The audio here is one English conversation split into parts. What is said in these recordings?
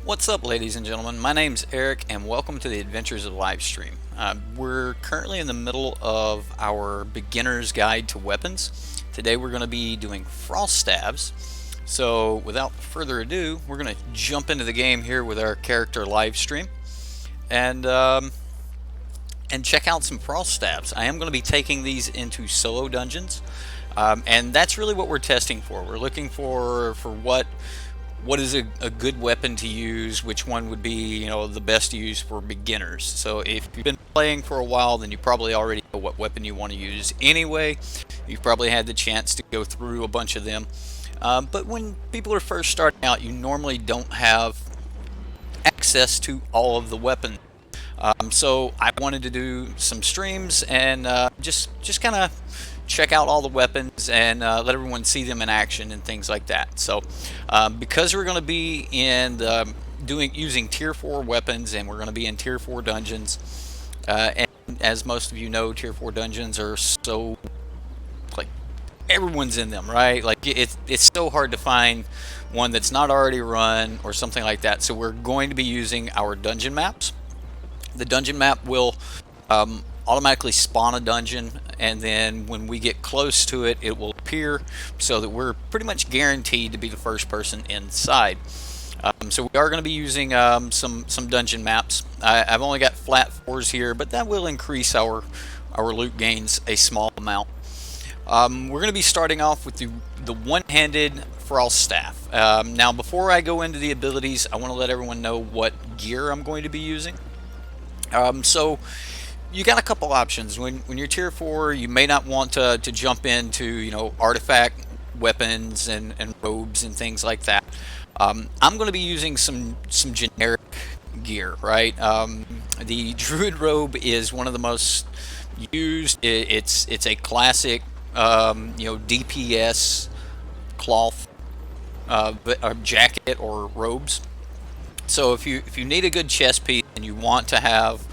What's up, ladies and gentlemen? My name's Eric, and welcome to the Adventures of LiveStream. We're currently in the middle of our beginner's guide to weapons. Today we're going to be doing Frost Staves. So without further ado, we're going to jump into the game here with our character LiveStream and check out some Frost Staves. I am going to be taking these into solo dungeons, and that's really what we're testing for. We're looking for what is a good weapon to use, which one would be the best use for beginners. So if you've been playing for a while, then you probably already know what weapon you want to use anyway. You've probably had the chance to go through a bunch of them, but when people are first starting out, you normally don't have access to all of the weapons. So I wanted to do some streams and just kind of check out all the weapons and let everyone see them in action and things like that. So because we're going to be in using tier 4 weapons, and we're going to be in tier 4 dungeons, and as most of you know, tier 4 dungeons are so, like, everyone's in them, right? Like it's so hard to find one that's not already run or something like that. So we're going to be using our dungeon maps. The dungeon map will automatically spawn a dungeon, and then when we get close to it, it will appear, so that we're pretty much guaranteed to be the first person inside. So we are going to be using some dungeon maps. I've only got flat 4s here, but that will increase our loot gains a small amount. We're going to be starting off with the one-handed Frost Staff. Now, before I go into the abilities, I want to let everyone know what gear I'm going to be using. So you got a couple options. When you're tier 4, you may not want to jump into artifact weapons and robes and things like that. I'm going to be using some generic gear, right? The Druid Robe is one of the most used. It's a classic DPS cloth jacket or robes. So if you need a good chest piece and you want to have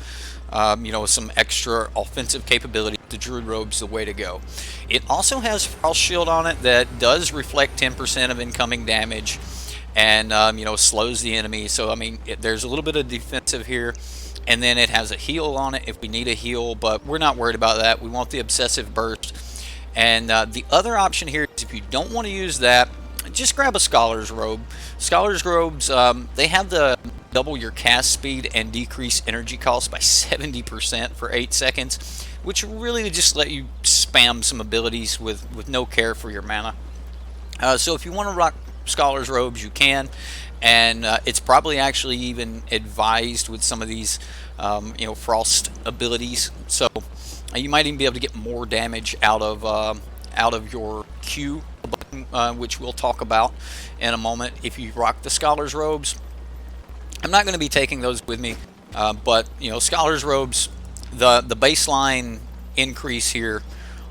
some extra offensive capability, the Druid Robe's the way to go. It also has Frost Shield on it that does reflect 10% of incoming damage and slows the enemy. So I mean, there's a little bit of defensive here, and then it has a heal on it if we need a heal, but we're not worried about that. We want the obsessive burst. And the other option here is, if you don't want to use that, just grab a Scholar's Robe. Scholar's Robes, they have the double your cast speed and decrease energy cost by 70% for 8 seconds, which really just let you spam some abilities with no care for your mana. So if you want to rock Scholar's Robes, you can, and it's probably actually even advised with some of these frost abilities. So you might even be able to get more damage out of your Q button, which we'll talk about in a moment, if you rock the Scholar's Robes. I'm not going to be taking those with me, but Scholar's Robes, the baseline increase here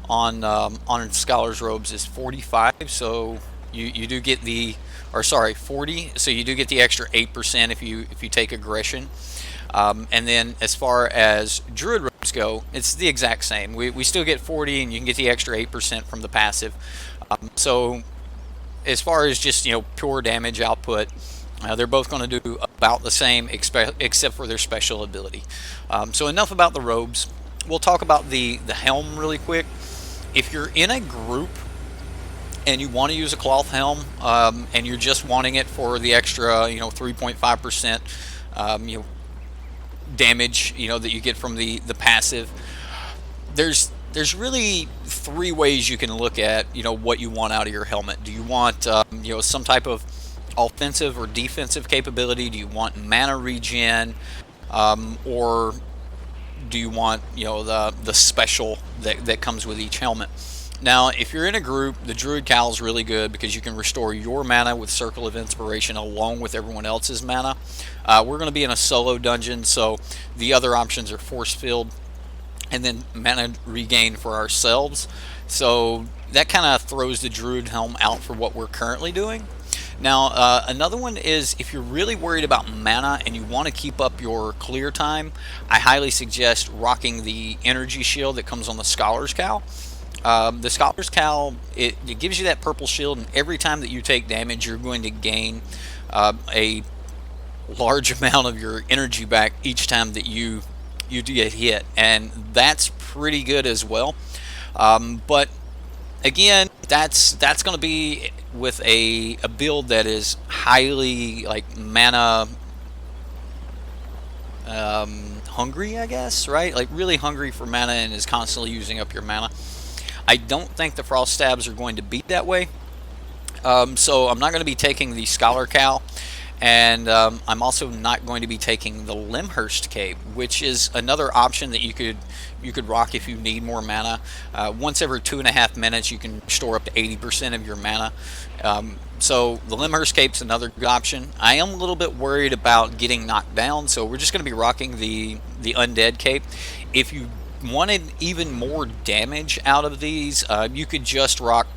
on Scholar's Robes is 45, so you do get 40, so you do get the extra 8% if you take aggression. And then as far as Druid Robes go, it's the exact same. We still get 40, and you can get the extra 8% from the passive. So as far as just pure damage output, they're both going to do about the same, except for their special ability. So enough about the robes. We'll talk about the helm really quick. If you're in a group and you want to use a cloth helm, and you're just wanting it for the extra 3.5% damage that you get from the passive, there's really 3 ways you can look at what you want out of your helmet. Do you want some type of offensive or defensive capability? Do you want mana regen, or do you want the special that comes with each helmet? Now, if you're in a group, the Druid Cowl is really good because you can restore your mana with Circle of Inspiration along with everyone else's mana. We're going to be in a solo dungeon, so the other options are Force Field and then mana regain for ourselves. So that kind of throws the Druid Helm out for what we're currently doing. Now, another one is, if you're really worried about mana and you want to keep up your clear time, I highly suggest rocking the energy shield that comes on the Scholar's Cowl. The Scholar's Cowl, it gives you that purple shield, and every time that you take damage, you're going to gain a large amount of your energy back each time that you get hit, and that's pretty good as well. But again, that's going to be with a build that is highly like mana hungry, I guess, right? Like really hungry for mana and is constantly using up your mana. I don't think the Frost Stabs are going to be that way. So I'm not going to be taking the Scholar Cow, and I'm also not going to be taking the Limhurst Cape, which is another option that you could rock if you need more mana. Once every 2.5 minutes, you can store up to 80% of your mana. So the Limhurst Cape's another good option. I am a little bit worried about getting knocked down, so we're just going to be rocking the Undead Cape. If you wanted even more damage out of these, you could just rock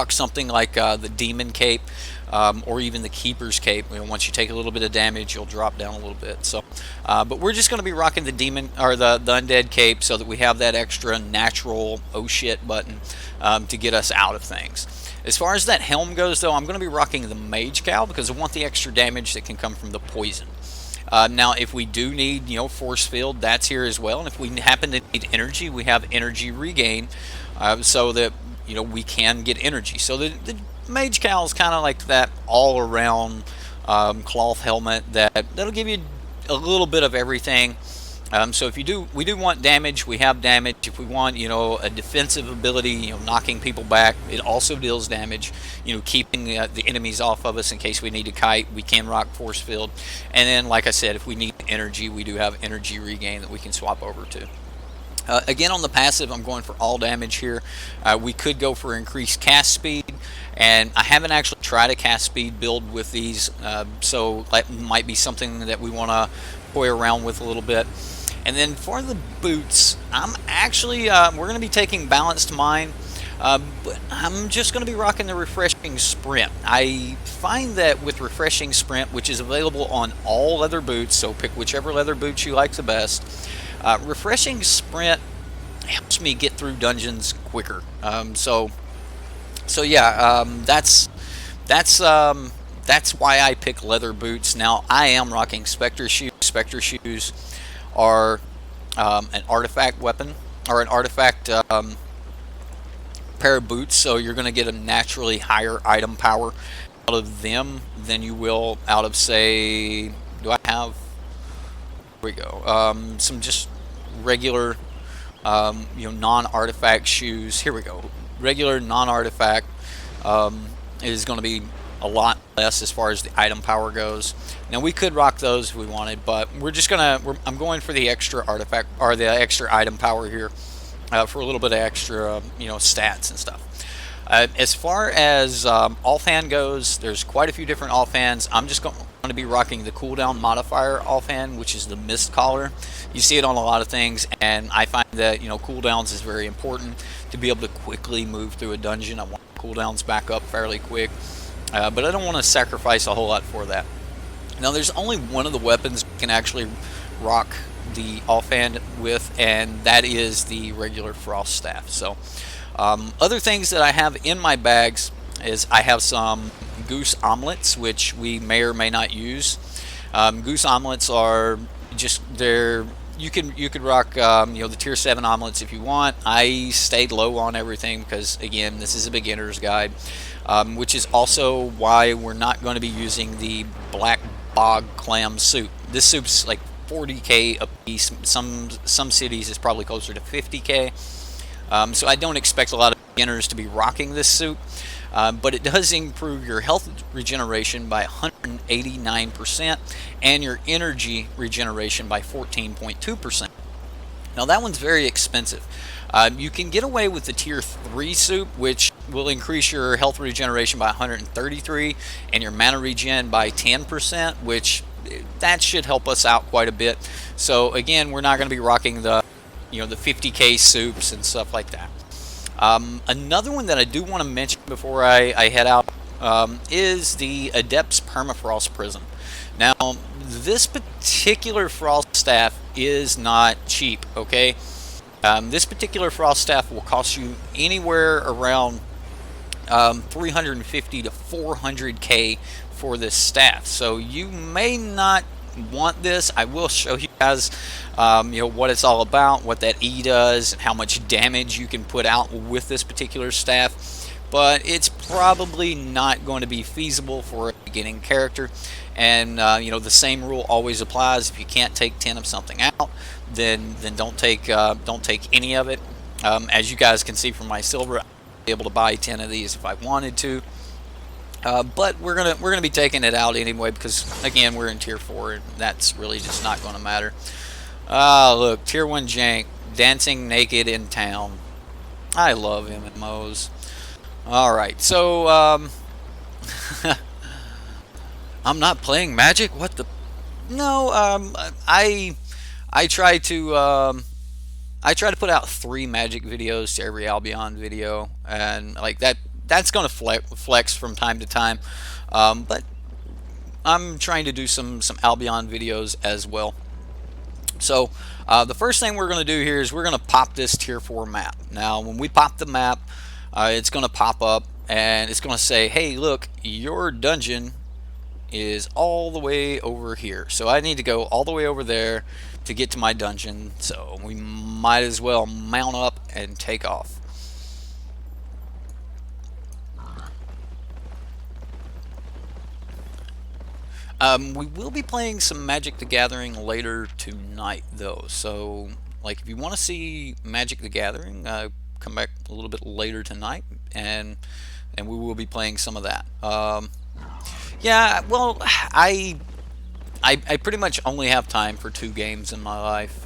something like the Demon Cape, or even the Keeper's Cape. You know, once you take a little bit of damage, you'll drop down a little bit. So, but we're just going to be rocking the Demon or the Undead Cape so that we have that extra natural oh shit button to get us out of things. As far as that helm goes, though, I'm going to be rocking the Mage Cow because I want the extra damage that can come from the poison. Now, if we do need, force field, that's here as well. And if we happen to need energy, we have energy regain, so that we can get energy. So the Mage Cowl is kind of like that all-around cloth helmet that'll give you a little bit of everything. So if we do want damage, we have damage. If we want, a defensive ability, knocking people back, it also deals damage. Keeping the enemies off of us in case we need to kite, we can rock force field. And then, like I said, if we need energy, we do have energy regain that we can swap over to. Again, on the passive, I'm going for all damage here. We could go for increased cast speed, and I haven't actually tried a cast speed build with these, so that might be something that we want to toy around with a little bit. And then for the boots, I'm actually, we're going to be taking Balanced Mind, but I'm just going to be rocking the Refreshing Sprint. I find that with Refreshing Sprint, which is available on all leather boots, so pick whichever leather boots you like the best, Refreshing Sprint helps me get through dungeons quicker. So yeah, that's why I pick leather boots. Now I am rocking Spectre shoes. Spectre shoes are an artifact weapon, or an artifact pair of boots, so you're going to get a naturally higher item power out of them than you will out of, say, do I have, here we go, some just regular non-artifact shoes. Here we go. Regular non-artifact is going to be a lot less as far as the item power goes. Now we could rock those if we wanted, but I'm going for the extra artifact, or the extra item power here, for a little bit of extra stats and stuff. As far as offhand goes, there's quite a few different offhands. I'm just going to be rocking the cooldown modifier offhand, which is the Mist Collar. You see it on a lot of things, and I find that cooldowns is very important to be able to quickly move through a dungeon. I want cooldowns back up fairly quick, but I don't want to sacrifice a whole lot for that. Now there's only one of the weapons you can actually rock the offhand with, and that is the regular Frost Staff. So other things that I have in my bags is I have some Goose Omelets, which we may or may not use. Goose Omelets are just, you could rock the tier 7 omelets if you want. I stayed low on everything because, again, this is a beginner's guide, which is also why we're not going to be using the Black Bog Clam soup. This soup's like 40k a piece. Some cities is probably closer to 50k. So I don't expect a lot of beginners to be rocking this soup, but it does improve your health regeneration by 189% and your energy regeneration by 14.2%. Now that one's very expensive. You can get away with the tier 3 soup, which will increase your health regeneration by 133 and your mana regen by 10%, which that should help us out quite a bit. So again, we're not going to be rocking the the 50k soups and stuff like that. Another one that I do want to mention before I head out is the Adepts Permafrost Prism. Now this particular Frost Staff is not cheap, okay? This particular Frost Staff will cost you anywhere around 350 to 400k for this staff. So you may not want this. I will show you guys what it's all about, what that E does, and how much damage you can put out with this particular staff. But it's probably not going to be feasible for a beginning character. And the same rule always applies. If you can't take 10 of something out, then don't take any of it. As you guys can see from my silver, I'll be able to buy 10 of these if I wanted to. But we're gonna be taking it out anyway, because again, we're in tier 4 and that's really just not going to matter. Look, tier 1 jank dancing naked in town. I love MMOs. Alright, so I'm not playing Magic? What the? No, I try to put out 3 Magic videos to every Albion video, and like that's gonna flex from time to time, but I'm trying to do some Albion videos as well. So the first thing we're gonna do here is we're gonna pop this tier 4 map. Now when we pop the map, it's gonna pop up and it's gonna say, hey look, your dungeon is all the way over here, so I need to go all the way over there to get to my dungeon, so we might as well mount up and take off. We will be playing some Magic the Gathering later tonight though, so like if you want to see Magic the Gathering, come back a little bit later tonight and we will be playing some of that. Yeah, well, I pretty much only have time for 2 games in my life,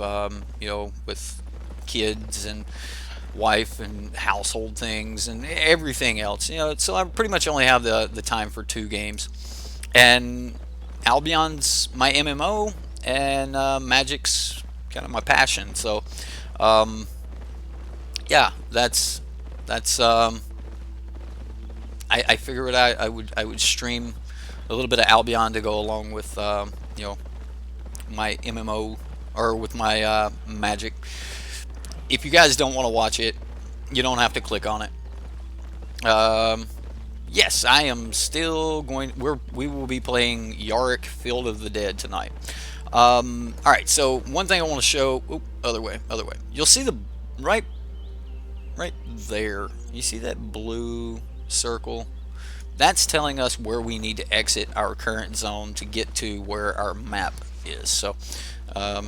with kids and wife and household things and everything else, so I pretty much only have the time for 2 games. And Albion's my MMO, and Magic's kind of my passion. So, yeah, that's I figured I would stream a little bit of Albion to go along with my MMO, or with my Magic. If you guys don't want to watch it, you don't have to click on it. Yes, I am still going. We will be playing Yarick Field of the Dead tonight. All right. So one thing I want to show. Oop, other way. You'll see the right there. You see that blue circle? That's telling us where we need to exit our current zone to get to where our map is. So I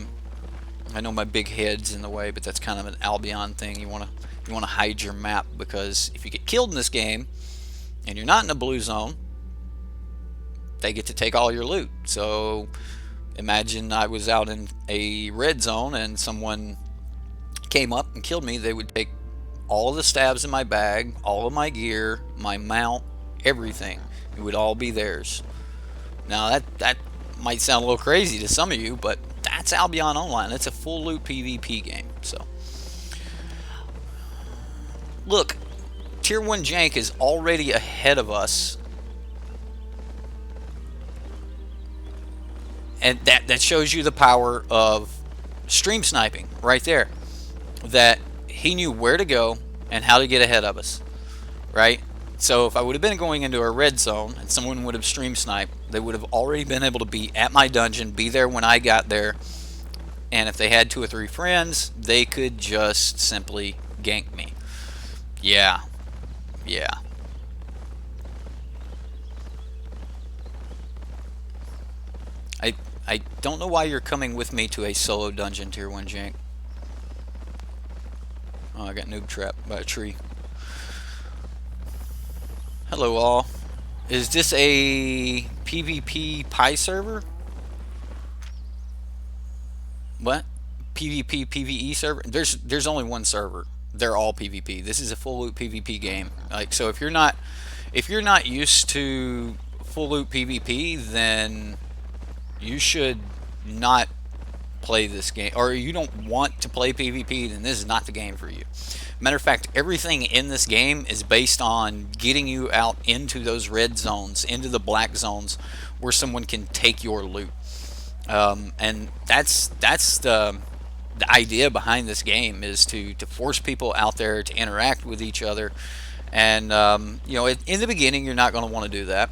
know my big head's in the way, but that's kind of an Albion thing. You want to hide your map, because if you get killed in this game and you're not in a blue zone, they get to take all your loot. So imagine I was out in a red zone and someone came up and killed me. They would take all of the stabs in my bag, all of my gear, my mount, everything. It would all be theirs. Now that might sound a little crazy to some of you, but that's Albion Online. It's a full loot PvP game. So look, tier 1 jank is already ahead of us, and that shows you the power of stream sniping right there. That he knew where to go and how to get ahead of us, right? So if I would have been going into a red zone and someone would have stream sniped, they would have already been able to be at my dungeon, be there when I got there, and if they had 2 or 3 friends, they could just simply gank me. Yeah. I don't know why you're coming with me to a solo dungeon, tier 1 jank. Oh, I got noob trapped by a tree. Hello all. Is this a PvP pie server? What? PvP PvE server? There's only one server. They're all PvP. This is a full loot PvP game. Like, so if you're not used to full loot PvP, then you should not play this game, or you don't want to play PvP, then this is not the game for you. Matter of fact, everything in this game is based on getting you out into those red zones, into the black zones, where someone can take your loot. And that's the idea behind this game, is to force people out there to interact with each other. And in the beginning, you're not going to want to do that.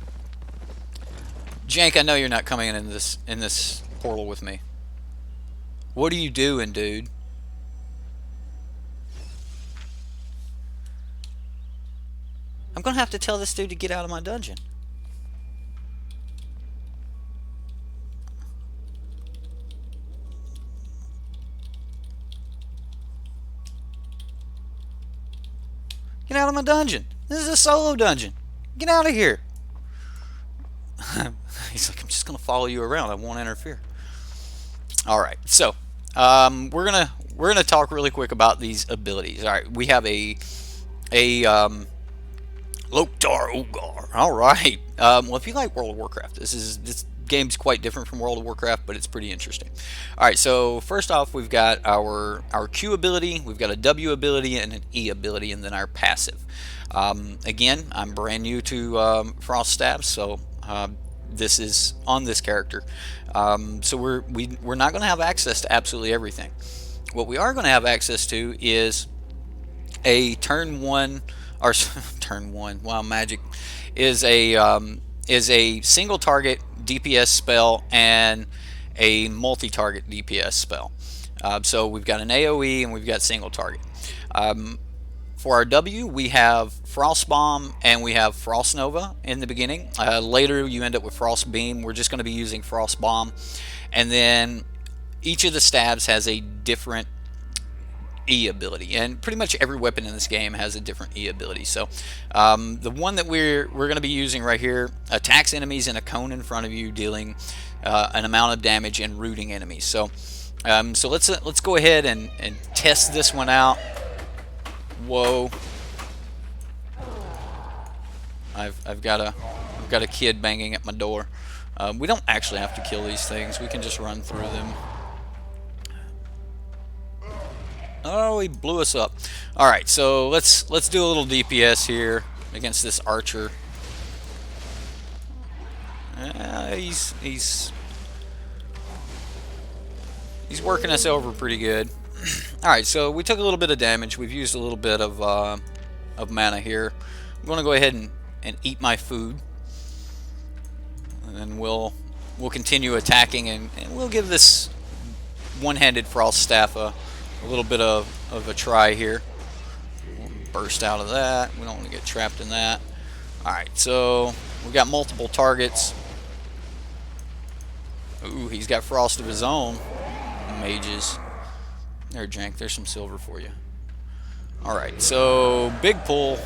Jank, I know you're not coming in this portal with me. What are you doing, dude? I'm gonna have to tell this dude to get out of my dungeon. Get out of my dungeon. This is a solo dungeon. Get out of here. He's like, I'm just gonna follow you around. I won't interfere. All right, so we're gonna talk really quick about these abilities. All right, we have a Loktar Ogar. All right. Well, if you like World of Warcraft, this game's quite different from World of Warcraft, but it's pretty interesting. All right. So first off, we've got our Q ability, we've got a W ability, and an E ability, and then our passive. Again, I'm brand new to Frost Staves, so this is on this character. So we're not going to have access to absolutely everything. What we are going to have access to is a turn 1 or turn 1. Wow, magic is a single target DPS spell and a multi-target DPS spell. So we've got an AoE and we've got single target. For our W, we have Frost Bomb and we have Frost Nova in the beginning. Later, you end up with Frost Beam. We're just going to be using Frost Bomb, and then each of the stabs has a different E ability, and pretty much every weapon in this game has a different E ability. So the one that we're going to be using right here attacks enemies in a cone in front of you, dealing an amount of damage and rooting enemies. So let's go ahead and test this one out. Whoa! I've got a kid banging at my door. We don't actually have to kill these things. We can just run through them. Oh, he blew us up. All right, so let's do a little DPS here against this archer. He's working us over pretty good. All right, so we took a little bit of damage. We've used a little bit of mana here. I'm going to go ahead and eat my food, and then we'll continue attacking, and we'll give this one-handed Frost Staff a little bit of a try here. We'll burst out of that. We don't want to get trapped in that. Alright, so we've got multiple targets. Ooh, he's got frost of his own. Mages. There, Jank, there's some silver for you. Alright, so big pull.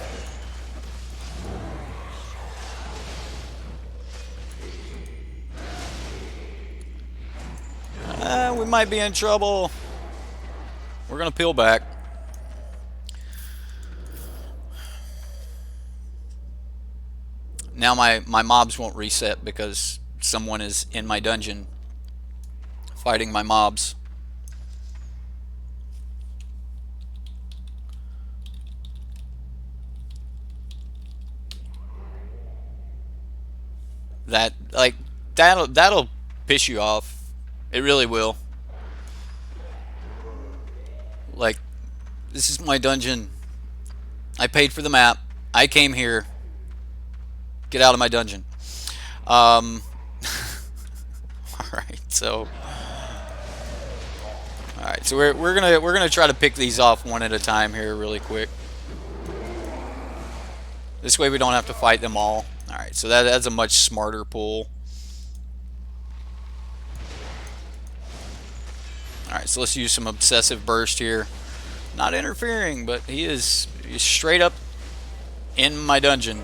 We might be in trouble. We're going to peel back. Now my mobs won't reset because someone is in my dungeon fighting my mobs. That'll piss you off. It really will. Like, this is my dungeon. I paid for the map. I came here. Get out of my dungeon. All right, so we're gonna try to pick these off one at a time here, really quick. This way we don't have to fight them all. All right, so that's a much smarter pull. All right, so let's use some obsessive burst here. Not interfering, but he's straight up in my dungeon.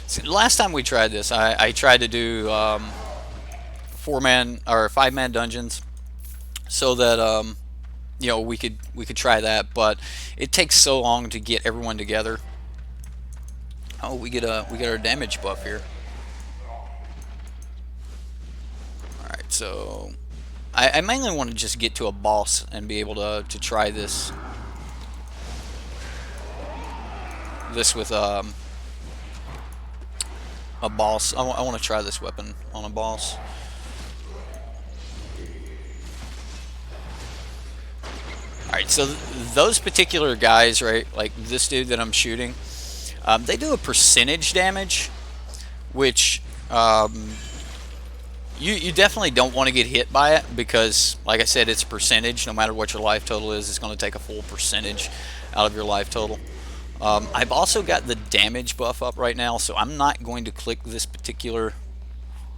See, last time we tried this, I tried to do 4-man or 5-man dungeons, so that you know, we could try that, but it takes so long to get everyone together. Oh, we get our damage buff here. All right, so I mainly want to just get to a boss and be able to try this with a boss. I want to try this weapon on a boss. Alright, so those particular guys, right, like this dude that I'm shooting, they do a percentage damage, which you definitely don't want to get hit by it because, like I said, it's a percentage. No matter what your life total is, it's going to take a full percentage out of your life total. I've also got the damage buff up right now, so I'm not going to click this particular...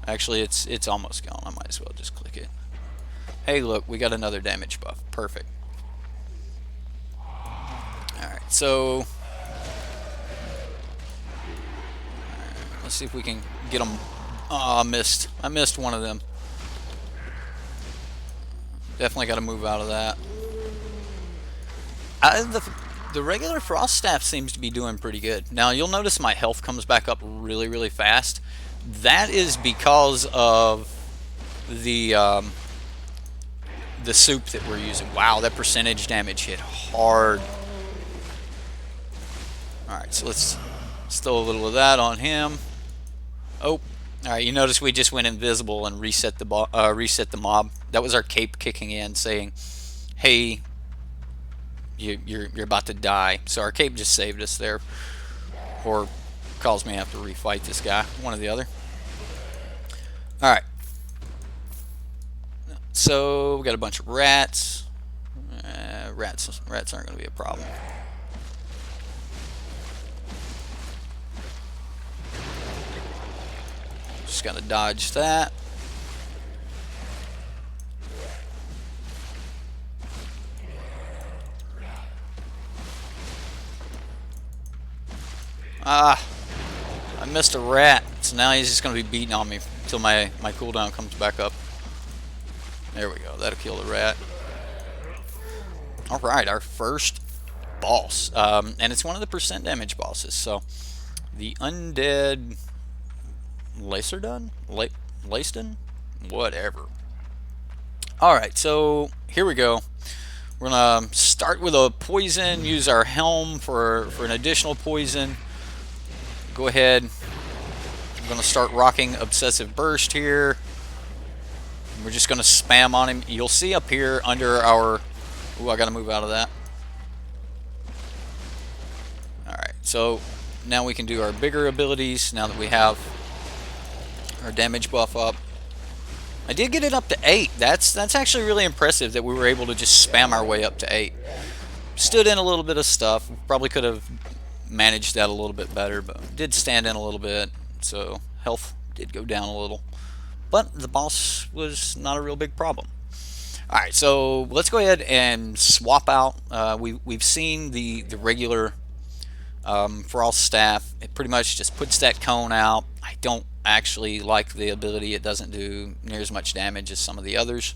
Actually, it's almost gone. I might as well just click it. Hey, look, we got another damage buff. Perfect. Alright, so... let's see if we can get them. Oh, I missed. I missed one of them. Definitely got to move out of that. The regular Frost Staff seems to be doing pretty good. Now, you'll notice my health comes back up really, really fast. That is because of the soup that we're using. Wow, that percentage damage hit hard. Alright, so let's throw a little of that on him. Oh, alright, you notice we just went invisible and reset the mob. That was our cape kicking in saying, hey, you're about to die. So our cape just saved us there. Or caused me to have to refight this guy. One or the other. Alright. So, we got a bunch of rats. Rats aren't going to be a problem. Just got to dodge that. Ah, I missed a rat. So now he's just going to be beating on me until my cooldown comes back up. There we go. That'll kill the rat. Alright, our first boss. And it's one of the percent damage bosses. So, the undead... Lacerdun? Lacedon? Whatever. Alright, so here we go. We're going to start with a poison, use our Helm for an additional poison. Go ahead. I'm going to start rocking Obsessive Burst here. We're just going to spam on him. You'll see up here under our... Ooh, I got to move out of that. Alright, so now we can do our bigger abilities now that we have our damage buff up. I did get it up to 8. That's actually really impressive that we were able to just spam our way up to 8. Stood in a little bit of stuff. Probably could have managed that a little bit better, but did stand in a little bit. So health did go down a little. But the boss was not a real big problem. Alright, so let's go ahead and swap out. We've seen the regular Frost Staff. It pretty much just puts that cone out. I don't actually like the ability. It doesn't do near as much damage as some of the others.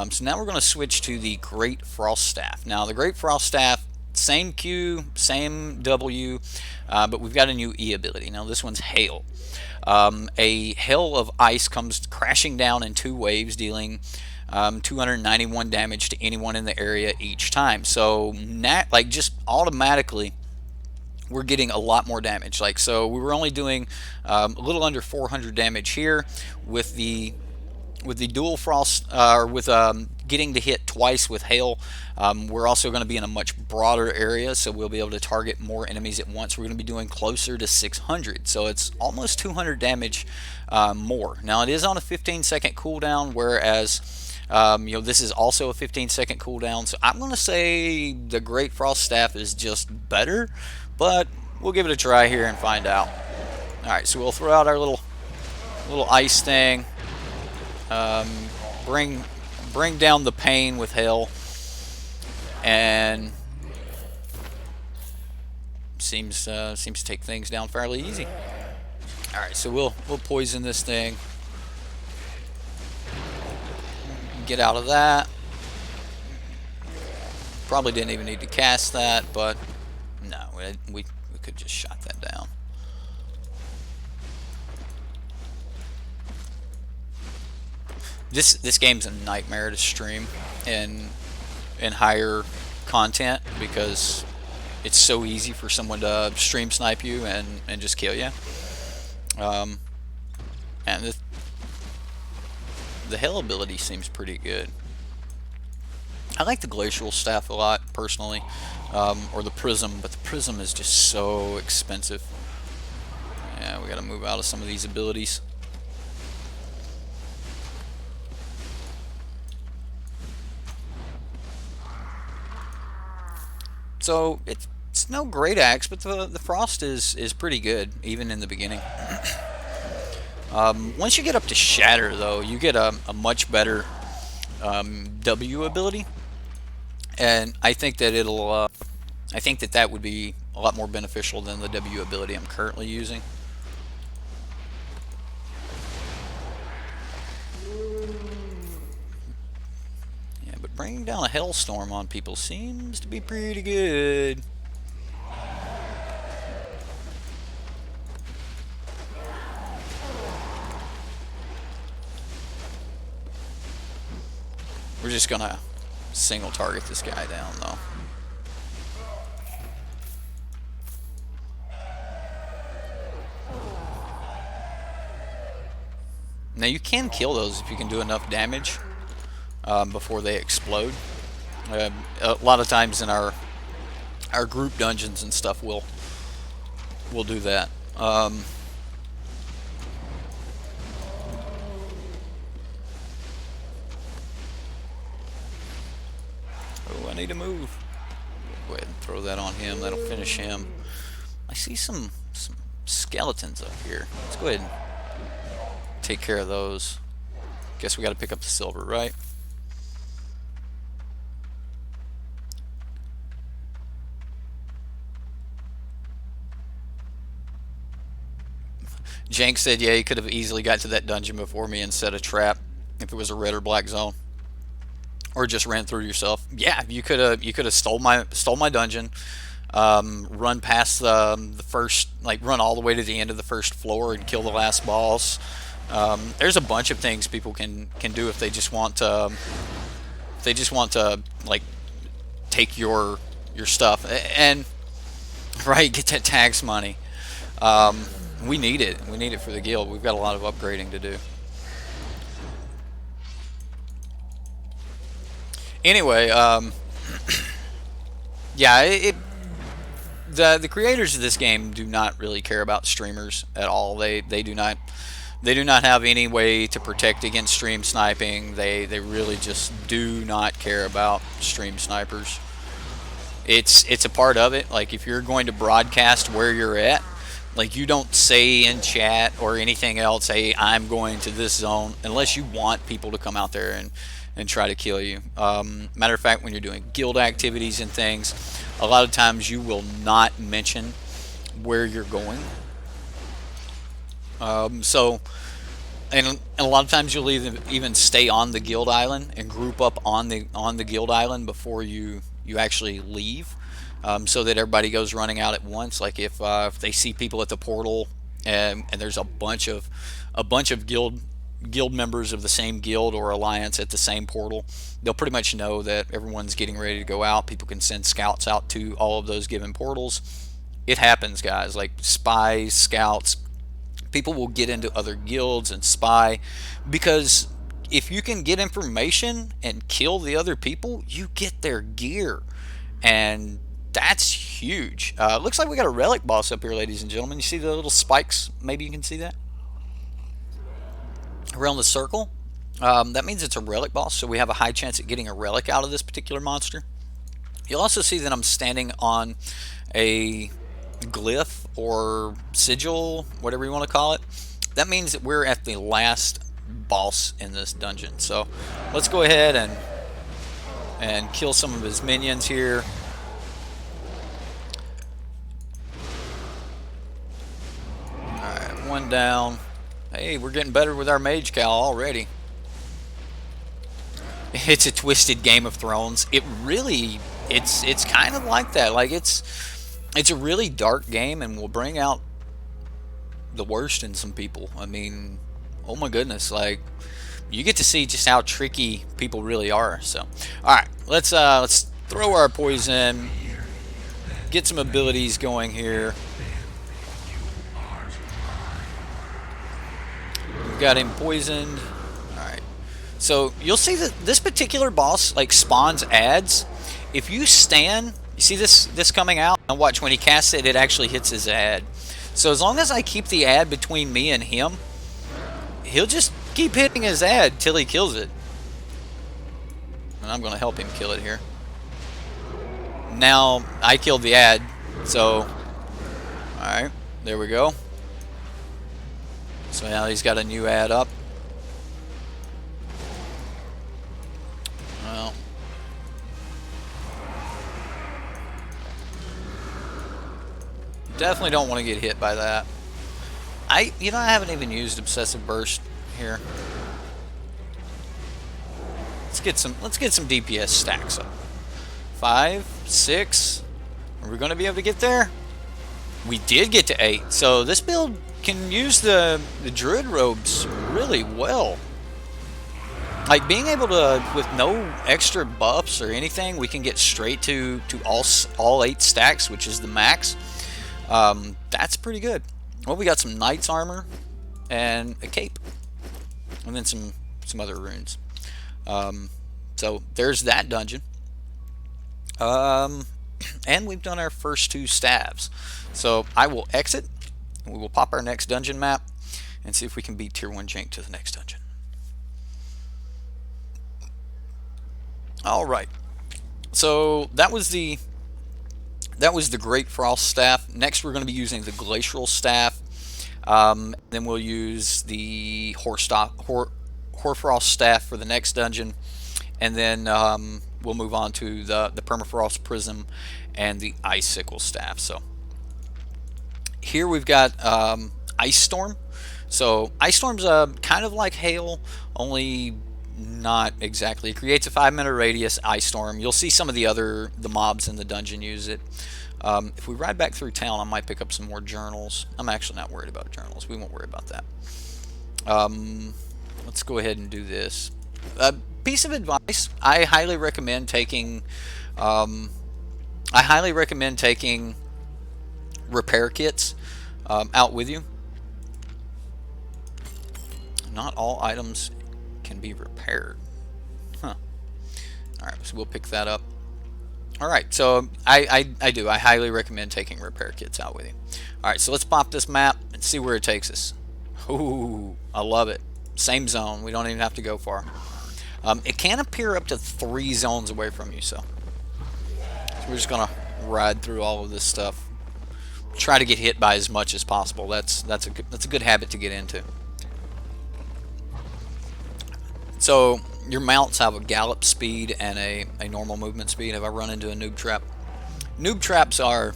So now we're going to switch to the Great Frost Staff. Now the Great Frost Staff, same Q, same W, but we've got a new E ability. Now this one's Hail. A hail of ice comes crashing down in 2 waves, dealing 291 damage to anyone in the area each time. So like just automatically we're getting a lot more damage. Like, so we were only doing a little under 400 damage here with the dual frost, or with getting to hit twice with hail. We're also going to be in a much broader area, so we'll be able to target more enemies at once. We're going to be doing closer to 600, so it's almost 200 damage more. Now it is on a 15-second cooldown, whereas you know, this is also a 15-second cooldown. So I'm going to say the Great Frost Staff is just better, but we'll give it a try here and find out. All right, so we'll throw out our little ice thing. Bring down the pain with hail, and seems to take things down fairly easy. All right, so we'll poison this thing. Get out of that. Probably didn't even need to cast that, but no, we could just shot that down. This game's a nightmare to stream in higher content because it's so easy for someone to stream snipe you and just kill you. And the hail ability seems pretty good. I like the Glacial Staff a lot, personally, or the Prism, but the Prism is just so expensive. Yeah, we gotta move out of some of these abilities. So, it's no great axe, but the Frost is pretty good, even in the beginning. Once you get up to Shatter, though, you get a much better W ability, and I think that I think that that would be a lot more beneficial than the W ability I'm currently using. Yeah, but bringing down a Hellstorm on people seems to be pretty good. We're just gonna single target this guy down, though. Now you can kill those if you can do enough damage before they explode. A lot of times in our group dungeons and stuff, we'll do that. Oh, I need to move. Go ahead and throw that on him. That'll finish him. I see some skeletons up here. Let's go ahead and take care of those. Guess we got to pick up the silver, right? Jank said, yeah, he could have easily got to that dungeon before me and set a trap if it was a red or black zone, or just ran through yourself. Yeah, you could have stole my dungeon, run past the first, like run all the way to the end of the first floor and kill the last boss. There's a bunch of things people can do if they just want to. If they just want to like take your stuff and right, get that tax money. We need it. We need it for the guild. We've got a lot of upgrading to do. Anyway, yeah, the creators of this game do not really care about streamers at all. They do not have any way to protect against stream sniping. They really just do not care about stream snipers. It's a part of it. Like if you're going to broadcast where you're at, like you don't say in chat or anything else, hey, I'm going to this zone, unless you want people to come out there and try to kill you. Matter of fact, when you're doing guild activities and things, a lot of times you will not mention where you're going. And a lot of times you'll even stay on the guild island and group up on the guild island before you actually leave, so that everybody goes running out at once. Like if they see people at the portal and there's a bunch of guild members of the same guild or alliance at the same portal, they'll pretty much know that everyone's getting ready to go out. People can send scouts out to all of those given portals. It happens, guys. Like spies, scouts, people will get into other guilds and spy, because if you can get information and kill the other people, you get their gear, and that's huge. Looks like we got a relic boss up here, ladies and gentlemen. You see the little spikes? Maybe you can see that around the circle. That means it's a relic boss, so we have a high chance at getting a relic out of this particular monster. You'll also see that I'm standing on a glyph or sigil, whatever you want to call it. That means that we're at the last boss in this dungeon. So let's go ahead and kill some of his minions here. Alright, one down. Hey, we're getting better with our mage cowl already. It's a twisted Game of Thrones. It really, it's kind of like that. Like it's a really dark game and will bring out the worst in some people. I mean, oh my goodness, like you get to see just how tricky people really are. So, all right, let's throw our poison, get some abilities going here. We've got him poisoned. All right, So you'll see that this particular boss like spawns ads. If you stand, you see this coming out, and watch when he casts it, it actually hits his ad. So as long as I keep the ad between me and him, he'll just keep hitting his ad till he kills it. And I'm going to help him kill it here. Now I killed the ad, so alright, there we go. So now he's got a new ad up. Well, definitely don't want to get hit by that. I haven't even used Obsessive Burst here. Let's get some DPS stacks up. 5, 6. Are we going to be able to get there? We did get to 8. So this build can use the Druid Robes really well. Like being able to, with no extra buffs or anything, we can get straight to all 8 stacks, which is the max. That's pretty good. Well, we got some Knight's armor and a cape, and then some other runes. So there's that dungeon. And we've done our first 2 staves. So I will exit. We will pop our next dungeon map and see if we can beat Tier 1 Jank to the next dungeon. Alright. So that was the Great Frost Staff. Next we're going to be using the Glacial Staff. Then we'll use the Hoarfrost Staff for the next dungeon. And then we'll move on to the Permafrost Prism and the Icicle Staff. So here we've got Ice Storm. So Ice Storm's kind of like Hail, only not exactly. It creates a 5-minute radius. Ice Storm. You'll see some of the mobs in the dungeon use it. If we ride back through town, I might pick up some more journals. I'm actually not worried about journals. We won't worry about that. Let's go ahead and do this. Piece of advice: I highly recommend taking repair kits out with you. Not all items can be repaired. Huh. Alright, so we'll pick that up. Alright, so I highly recommend taking repair kits out with you. Alright, so let's pop this map and see where it takes us. Ooh, I love it. Same zone. We don't even have to go far. It can appear up to 3 zones away from you, so we're just gonna ride through all of this stuff. Try to get hit by as much as possible. That's a good habit to get into. So your mounts have a gallop speed and a normal movement speed. Have I run into a noob trap? Noob traps are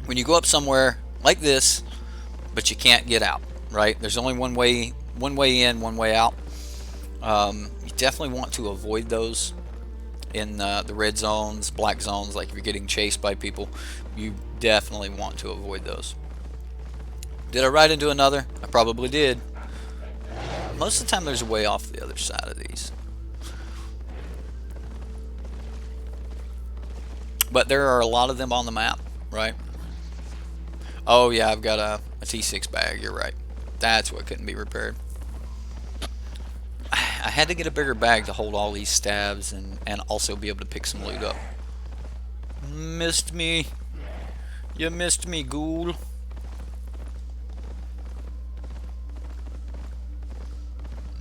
when you go up somewhere like this, but you can't get out. Right? There's only one way in, one way out. You definitely want to avoid those in the red zones, black zones. Like if you're getting chased by people, you definitely want to avoid those. Did I ride into another? I probably did. Most of the time there's a way off the other side of these. But there are a lot of them on the map, right? Oh yeah, I've got a T6 bag, you're right. That's what couldn't be repaired. I had to get a bigger bag to hold all these stabs and also be able to pick some loot up. Missed me. You missed me, ghoul.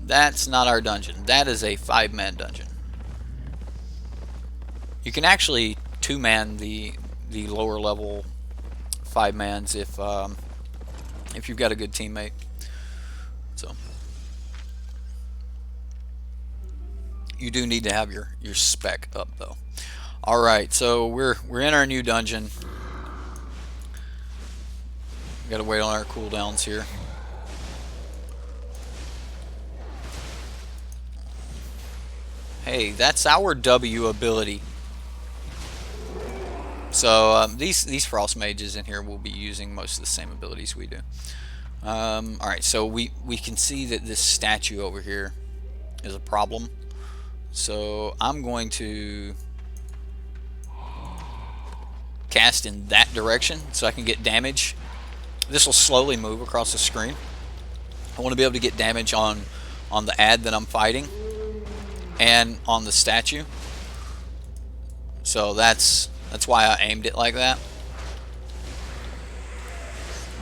That's not our dungeon. That is a 5-man dungeon. You can actually 2-man the lower level 5-mans if you've got a good teammate. So you do need to have your spec up though. All right, so we're in our new dungeon. Got to wait on our cooldowns here. Hey, that's our W ability. So these Frost Mages in here will be using most of the same abilities we do. Alright, so we can see that this statue over here is a problem. So I'm going to cast in that direction so I can get damage. This will slowly move across the screen. I want to be able to get damage on the ad that I'm fighting. and on the statue. So that's why I aimed it like that.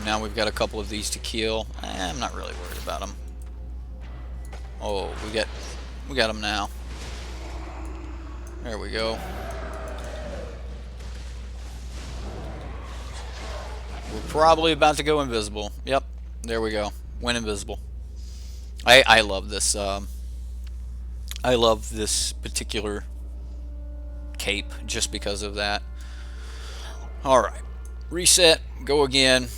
Now we've got a couple of these to kill. I'm not really worried about them. Oh, we got them now. There we go. We're probably about to go invisible. Yep, there we go. Went invisible. I love this. I love this particular cape just because of that. All right, reset. Go again.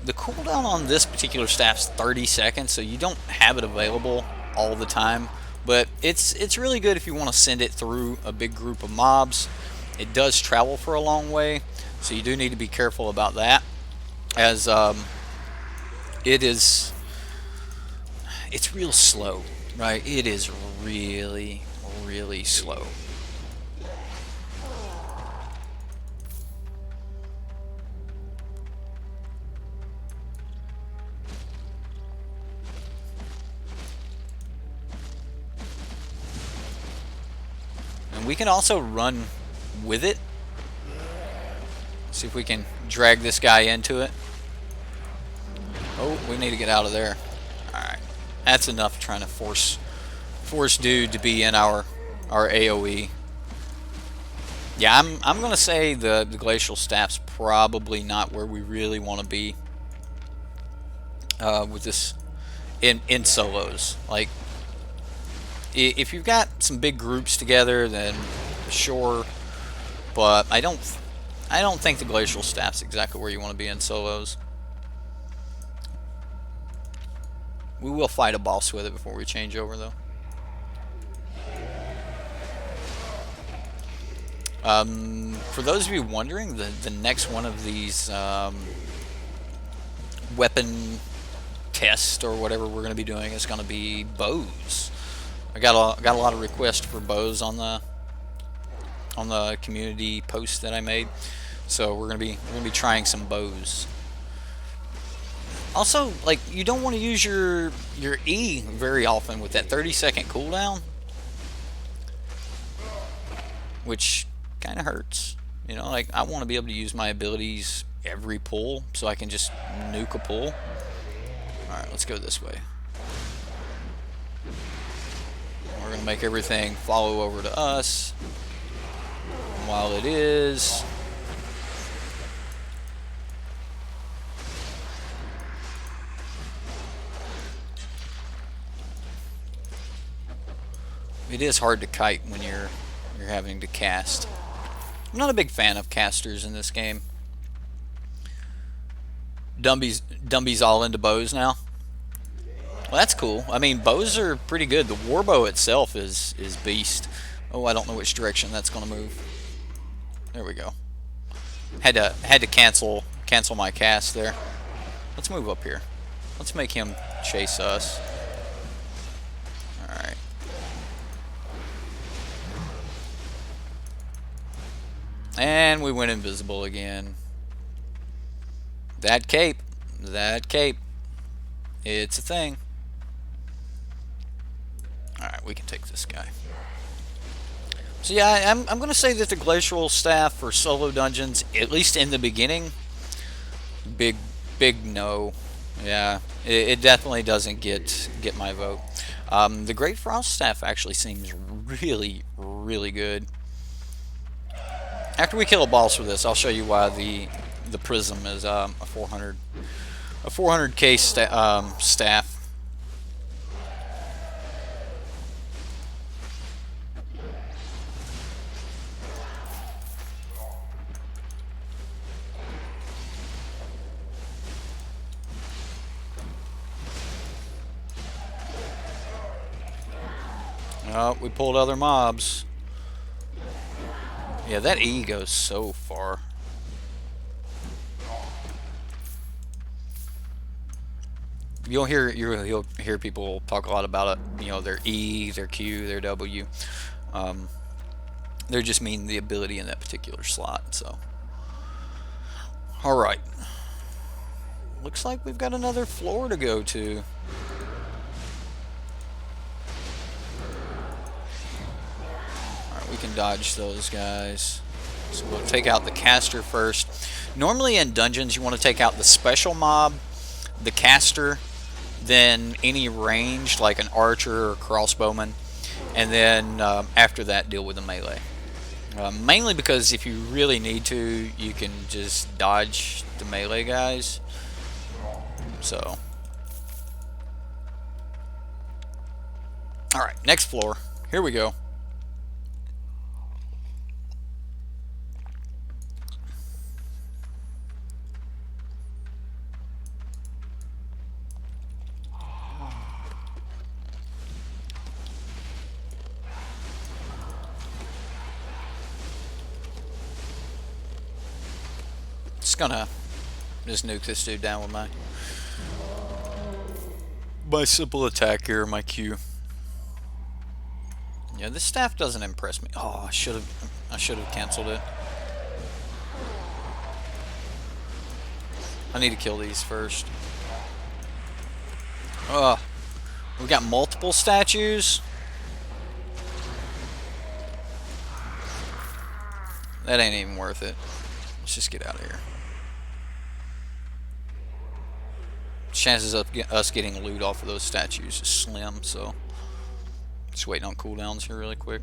The cooldown on this particular staff's 30 seconds, so you don't have it available all the time. But it's really good if you want to send it through a big group of mobs. It does travel for a long way, so you do need to be careful about that, as it's real slow, right? It is really, really slow. And we can also run with it. See if we can drag this guy into it. Oh, we need to get out of there. Alright. That's enough trying to force dude to be in our AoE. Yeah, I'm gonna say the Glacial Staff's probably not where we really want to be with this in solos. Like, if you've got some big groups together, then sure, but I don't think the Glacial Staff's exactly where you want to be in solos. We will fight a boss with it before we change over, though. For those of you wondering, the next one of these weapon tests or whatever we're going to be doing is going to be bows. I got a lot of requests for bows on the community post that I made, so we're gonna be trying some bows. Also, like, you don't want to use your E very often with that 30-second cooldown, which kind of hurts. You know, like, I want to be able to use my abilities every pull, so I can just nuke a pull. All right, let's go this way. We're going to make everything follow over to us. And while it is, it is hard to kite when you're having to cast. I'm not a big fan of casters in this game. Dumby's all into bows now. Well, that's cool. I mean, bows are pretty good. The warbow itself is beast. Oh, I don't know which direction that's going to move. There we go. Had to cancel my cast there. Let's move up here. Let's make him chase us. All right. And we went invisible again. That cape. It's a thing. Alright, we can take this guy. So yeah, I'm going to say that the Glacial Staff for solo dungeons, at least in the beginning, big no. Yeah, it definitely doesn't get my vote. The Great Frost Staff actually seems really, really good. After we kill a boss with this, I'll show you why the Prism is a 400k staff. Oh, we pulled other mobs. Yeah, that E goes so far. You'll hear people talk a lot about it. You know, their E, their Q, their W. They're just mean the ability in that particular slot. So, all right. Looks like we've got another floor to go to. can dodge those guys. So we'll take out the caster first. Normally in dungeons you want to take out the special mob, the caster, then any ranged like an archer or crossbowman, and then after that deal with the melee. Mainly because if you really need to, you can just dodge the melee guys. So, alright, next floor. Here we go. Just gonna nuke this dude down with my simple attack here, my Q. Yeah, this staff doesn't impress me. Oh, I should have canceled it. I need to kill these first. Ugh. We got multiple statues. That ain't even worth it. Let's just get out of here. Chances of us getting loot off of those statues is slim, so just waiting on cooldowns here really quick.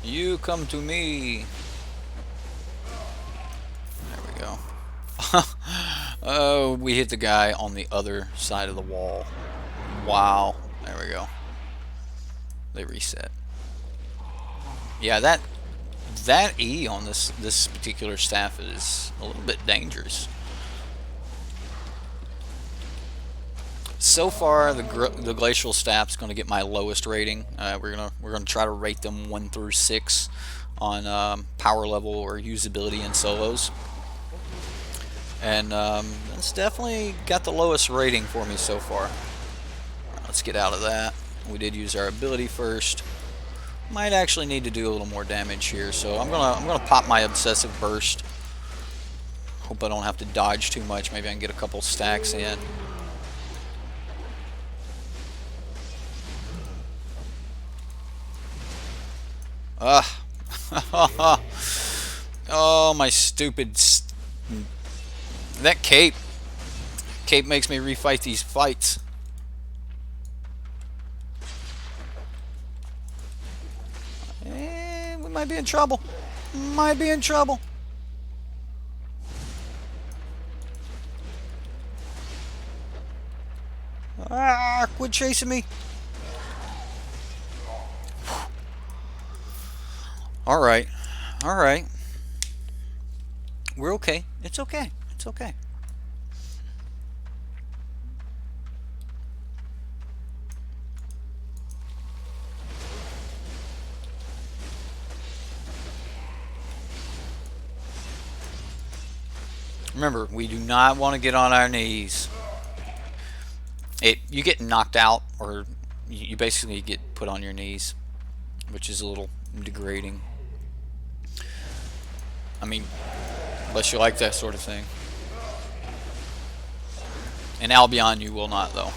You come to me. There we go. Oh, we hit the guy on the other side of the wall. Wow. There we go. They reset. Yeah, that E on this particular staff is a little bit dangerous. So far, the Glacial Staff's going to get my lowest rating. We're gonna try to rate them 1 through 6 on power level or usability in solos, and it's definitely got the lowest rating for me so far. Let's get out of that. We did use our ability first. Might actually need to do a little more damage here, so I'm gonna pop my obsessive burst. Hope I don't have to dodge too much. Maybe I can get a couple stacks in. Oh, my stupid that cape makes me refight these fights. We might be in trouble. Might be in trouble. Ah, quit chasing me. Alright. Alright. We're okay. It's okay. It's okay. Remember, we do not want to get on our knees. You get knocked out, or you basically get put on your knees, which is a little degrading. I mean, unless you like that sort of thing. In Albion, you will not, though.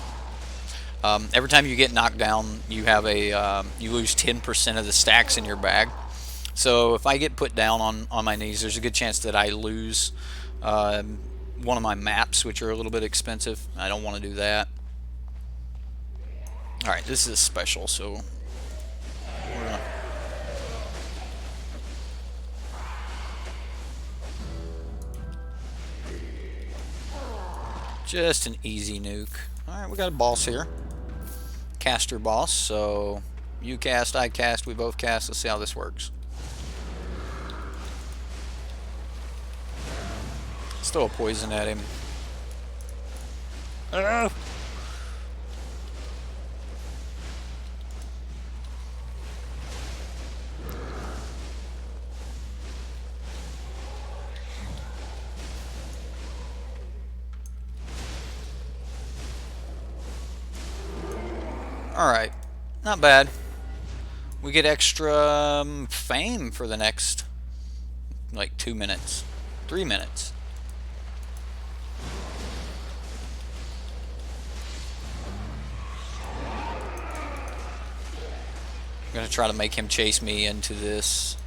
Every time you get knocked down, you have you lose 10% of the stacks in your bag. So if I get put down on my knees, there's a good chance that I lose one of my maps, which are a little bit expensive. I don't want to do that. Alright, this is a special, so we're gonna... Just an easy nuke. Alright, we got a boss here. Caster boss, so you cast, I cast, we both cast. Let's see how this works. Let's throw a poison at him. Alright, not bad. We get extra fame for the next like 2 minutes, 3 minutes. I'm gonna try to make him chase me into this.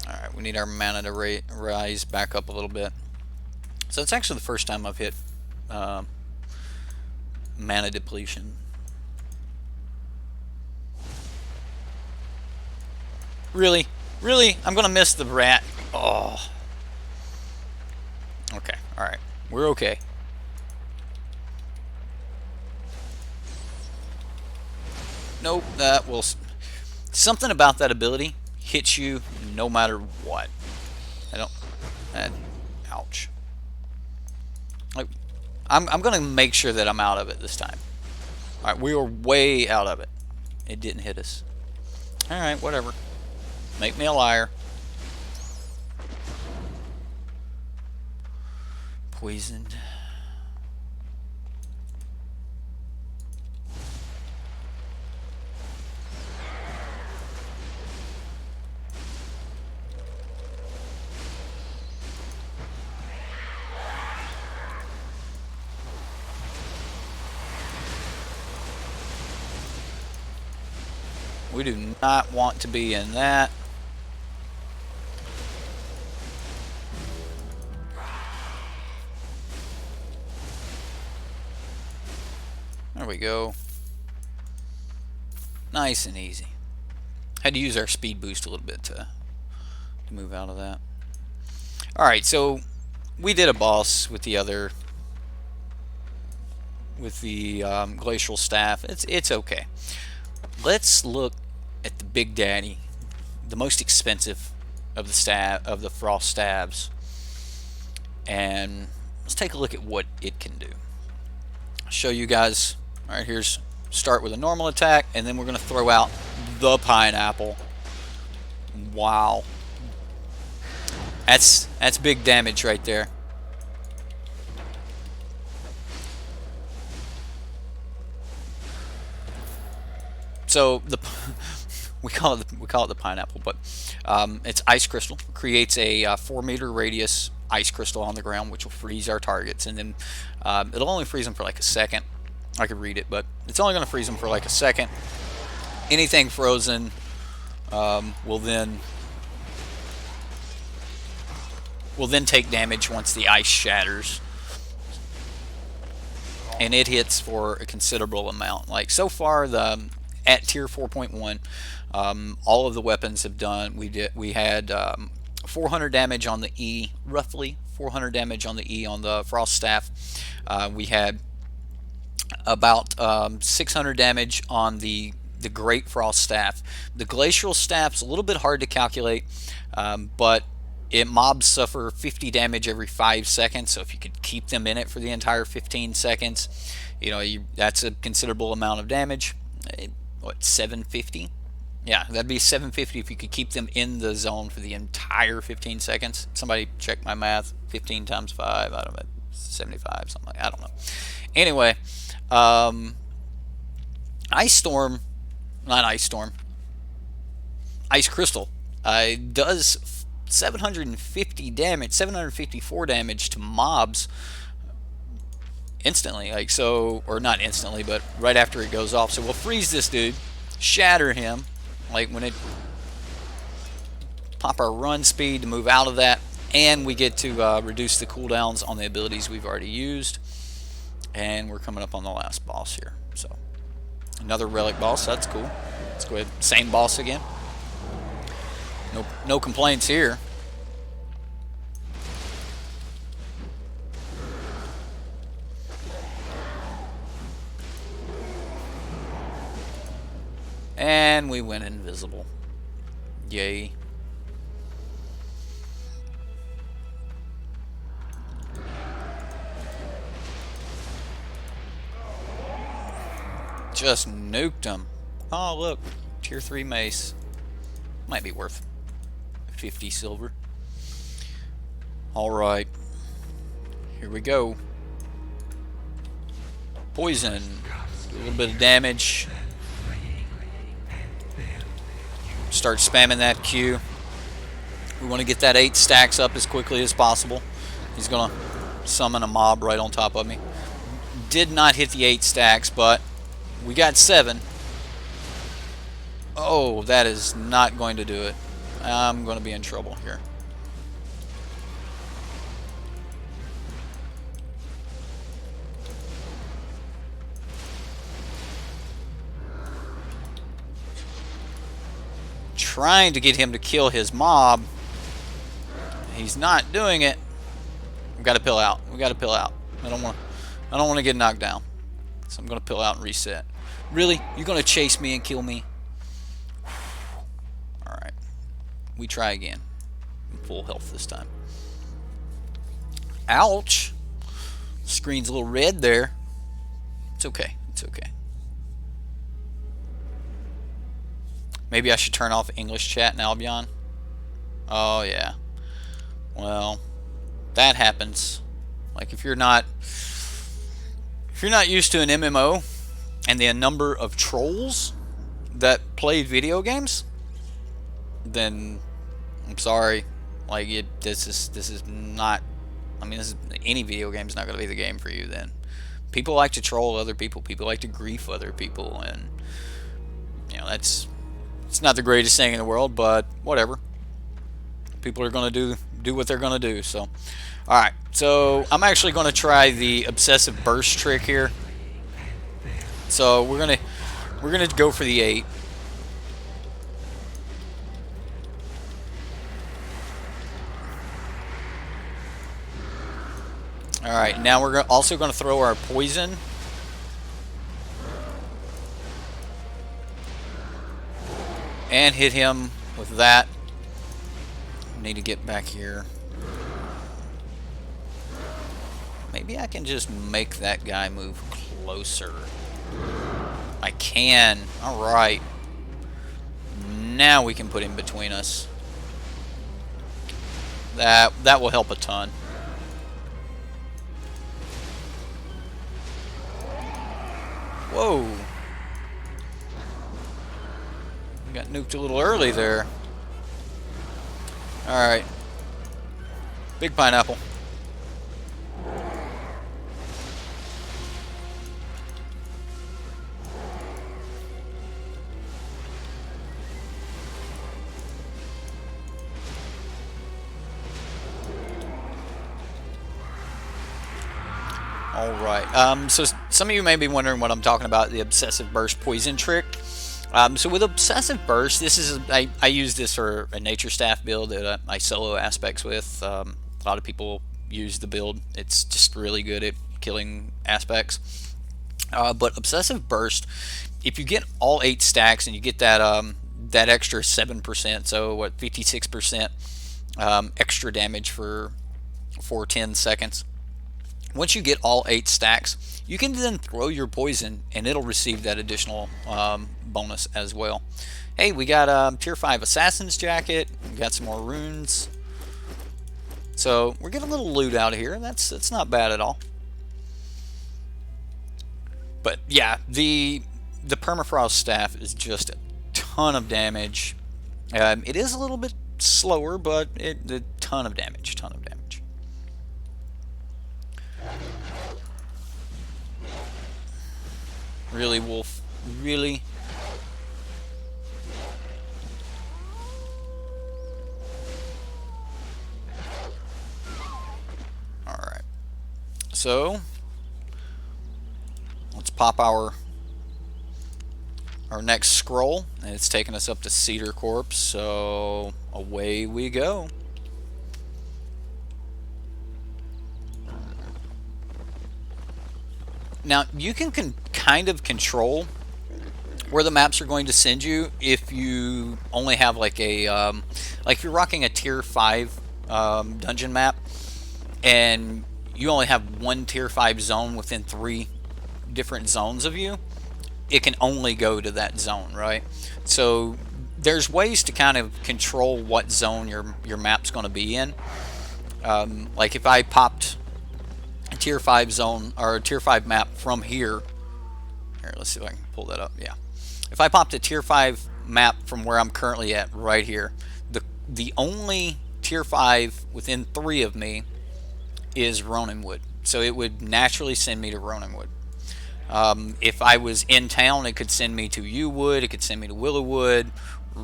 Alright, we need our mana to rise back up a little bit. So it's actually the first time I've hit mana depletion. Really? Really? I'm gonna miss the rat. Oh. Okay, alright. We're okay. Nope, that will... Something about that ability hits you no matter what. I don't... ouch. Like, I'm gonna make sure that I'm out of it this time. Alright, we were way out of it. It didn't hit us. Alright, whatever. Make me a liar. Poisoned. We do not want to be in that. There we go. Nice and easy. Had to use our speed boost a little bit to move out of that. Alright, so we did a boss with the other... with the Glacial Staff. It's okay. Let's look at the Big Daddy, the most expensive of the Frost Staves, and let's take a look at what it can do. I'll show you guys. All right, here's start with a normal attack, and then we're going to throw out the pineapple. Wow, that's big damage right there. So we call it the pineapple, but it's ice crystal. Creates a 4-meter radius ice crystal on the ground, which will freeze our targets, and then it'll only freeze them for like a second. I could read it, but it's only going to freeze them for like a second. Anything frozen will then take damage once the ice shatters, and it hits for a considerable amount. Like so far, at tier 4.1, all of the weapons have done. We had 400 damage on the E, roughly 400 damage on the E on the Frost Staff. We had about 600 damage on the Great Frost Staff. The Glacial Staff's a little bit hard to calculate, but mobs suffer 50 damage every 5 seconds. So if you could keep them in it for the entire 15 seconds, that's a considerable amount of damage. What, 750? Yeah, that'd be 750 if you could keep them in the zone for the entire 15 seconds. Somebody check my math. 15 times 5, I don't know, 75, something like that. I don't know. Anyway, Ice Crystal does 750 damage, 754 damage to mobs instantly, like so, or not instantly, but right after it goes off. So we'll freeze this dude, shatter him, like when it pop our run speed to move out of that, and we get to reduce the cooldowns on the abilities we've already used. And we're coming up on the last boss here, so another relic boss. That's cool. Let's go ahead, same boss again. No complaints here. And we went invisible. Yay. Just nuked him. Oh, look. Tier 3 mace. Might be worth 50 silver. Alright. Here we go. Poison. Do a little bit of damage. Start spamming that Q. We want to get that 8 stacks up as quickly as possible. He's going to summon a mob right on top of me. Did not hit the 8 stacks, but we got 7. Oh, that is not going to do it. I'm going to be in trouble here. Trying to get him to kill his mob. He's not doing it. We've got to pill out. We got to pill out. I don't want to get knocked down. So I'm going to pill out and reset. Really? You're going to chase me and kill me? All right. We try again. I'm full health this time. Ouch. Screen's a little red there. It's okay. It's okay. Maybe I should turn off English chat in Albion. Oh yeah. Well, that happens. Like if you're not used to an MMO and the number of trolls that play video games, then I'm sorry. Like this is not. I mean, any video game is not going to be the game for you. Then people like to troll other people. People like to grief other people, and you know it's not the greatest thing in the world, but whatever. People are going to do what they're going to do. So, all right. So I'm actually going to try the obsessive burst trick here. So we're gonna go for the 8. All right. Now we're also going to throw our poison. And hit him with that. Need to get back here. Maybe I can just make that guy move closer. I can. Alright. Now we can put him between us. That will help a ton. Whoa. Got nuked a little early there. Alright. Big pineapple. Alright. So some of you may be wondering what I'm talking about, the obsessive burst poison trick. So with obsessive burst, this is I use this for a nature staff build that I solo aspects with. A lot of people use the build. It's just really good at killing aspects. But obsessive burst, if you get all 8 stacks and you get that that extra 7%, so what 56% extra damage for 10 seconds. Once you get all 8 stacks, you can then throw your poison and it'll receive that additional bonus as well. Hey, we got tier 5 assassin's jacket. We got some more runes. So we're getting a little loot out of here. That's not bad at all. But yeah, the Permafrost staff is just a ton of damage. It is a little bit slower, but a ton of damage. Really, Wolf? Really? Alright. So, let's pop our next scroll. And it's taking us up to Cedar Corpse, so away we go. Now, you can kind of control where the maps are going to send you if you only have like a like if you're rocking a tier 5 dungeon map and you only have one tier 5 zone within 3 different zones of you, it can only go to that zone, right? So there's ways to kind of control what zone your map's going to be in. Like if I popped a tier 5 zone or a tier 5 map from here Here, let's see if I can pull that up. Yeah. If I popped a tier 5 map from where I'm currently at right here, the only tier 5 within 3 of me is Roninwood. So it would naturally send me to Roninwood. If I was in town, it could send me to Yew-Wood, it could send me to Willowwood,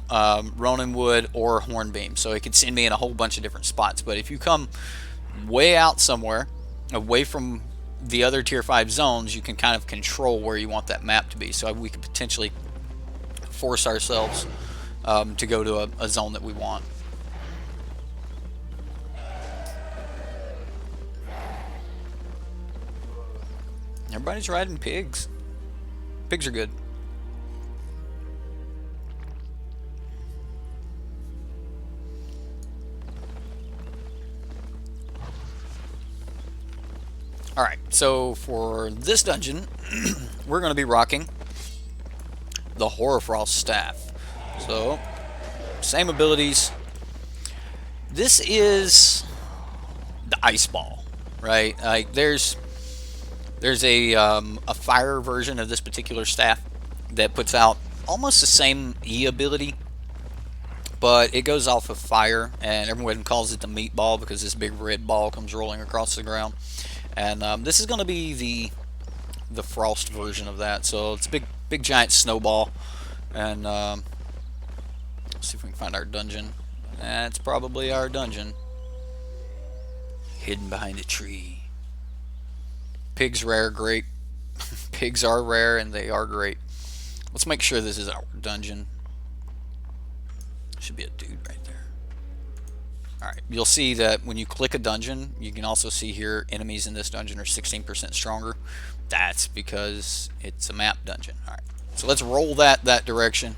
Roninwood, or Hornbeam. So it could send me in a whole bunch of different spots. But if you come way out somewhere, away from the other tier 5 zones, you can kind of control where you want that map to be. So we could potentially force ourselves to go to a zone that we want. Everybody's riding pigs. Pigs are good. Alright, so for this dungeon, we're going to be rocking the Frost Staff. So, same abilities. This is the Ice Ball, right? Like there's a fire version of this particular staff that puts out almost the same E ability, but it goes off of fire, and everyone calls it the meatball because this big red ball comes rolling across the ground. And this is going to be the frost version of that. So it's a big giant snowball, and let's see if we can find our dungeon. That's probably our dungeon, hidden behind a tree. Pigs rare, great. Pigs are rare and they are great. Let's make sure this is our dungeon. Should be a dude right there. Alright, you'll see that when you click a dungeon, you can also see here enemies in this dungeon are 16% stronger. That's because it's a map dungeon. Alright, so let's roll that direction.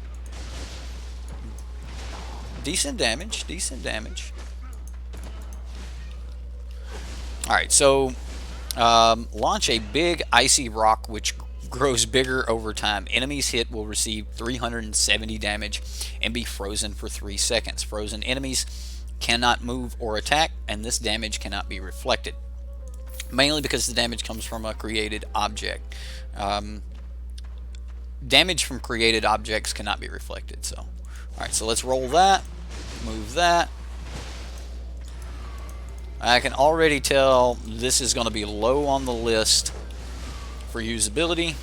Decent damage, decent damage. Alright, so launch a big icy rock which grows bigger over time. Enemies hit will receive 370 damage and be frozen for 3 seconds. Frozen enemies cannot move or attack, and this damage cannot be reflected, mainly because the damage comes from a created object. Damage from created objects cannot be reflected. So, alright, so let's roll that, move that. I can already tell this is going to be low on the list for usability,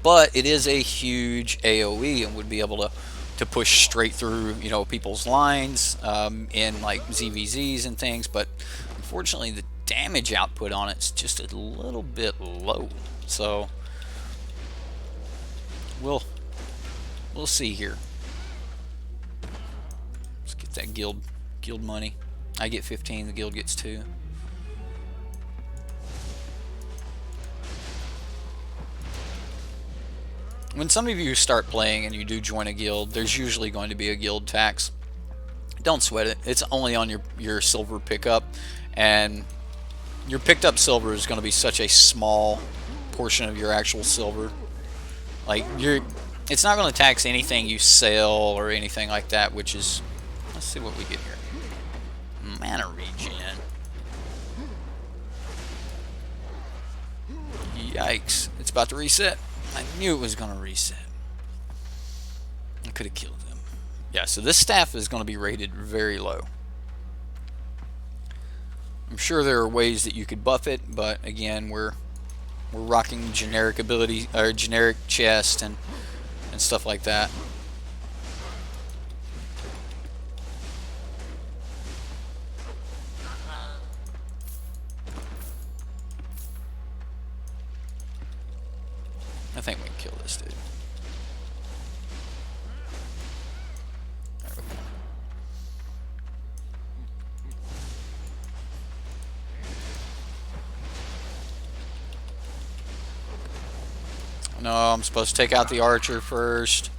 but it is a huge AoE and would be able to push straight through, you know, people's lines in like ZVZs and things. But unfortunately, the damage output on it's just a little bit low. So we'll see here. Let's get that guild money. I get 15, the guild gets 2. When some of you start playing and you do join a guild, there's usually going to be a guild tax. Don't sweat it. It's only on your silver pickup, and your picked up silver is going to be such a small portion of your actual silver. Like it's not going to tax anything you sell or anything like that, which is, let's see what we get here. Mana regen. Yikes. It's about to reset. I knew it was going to reset. I could have killed them. Yeah, so this staff is going to be rated very low. I'm sure there are ways that you could buff it, but again, we're rocking generic ability or generic chest and stuff like that. I think we can kill this dude. There we go. No, I'm supposed to take out the archer first.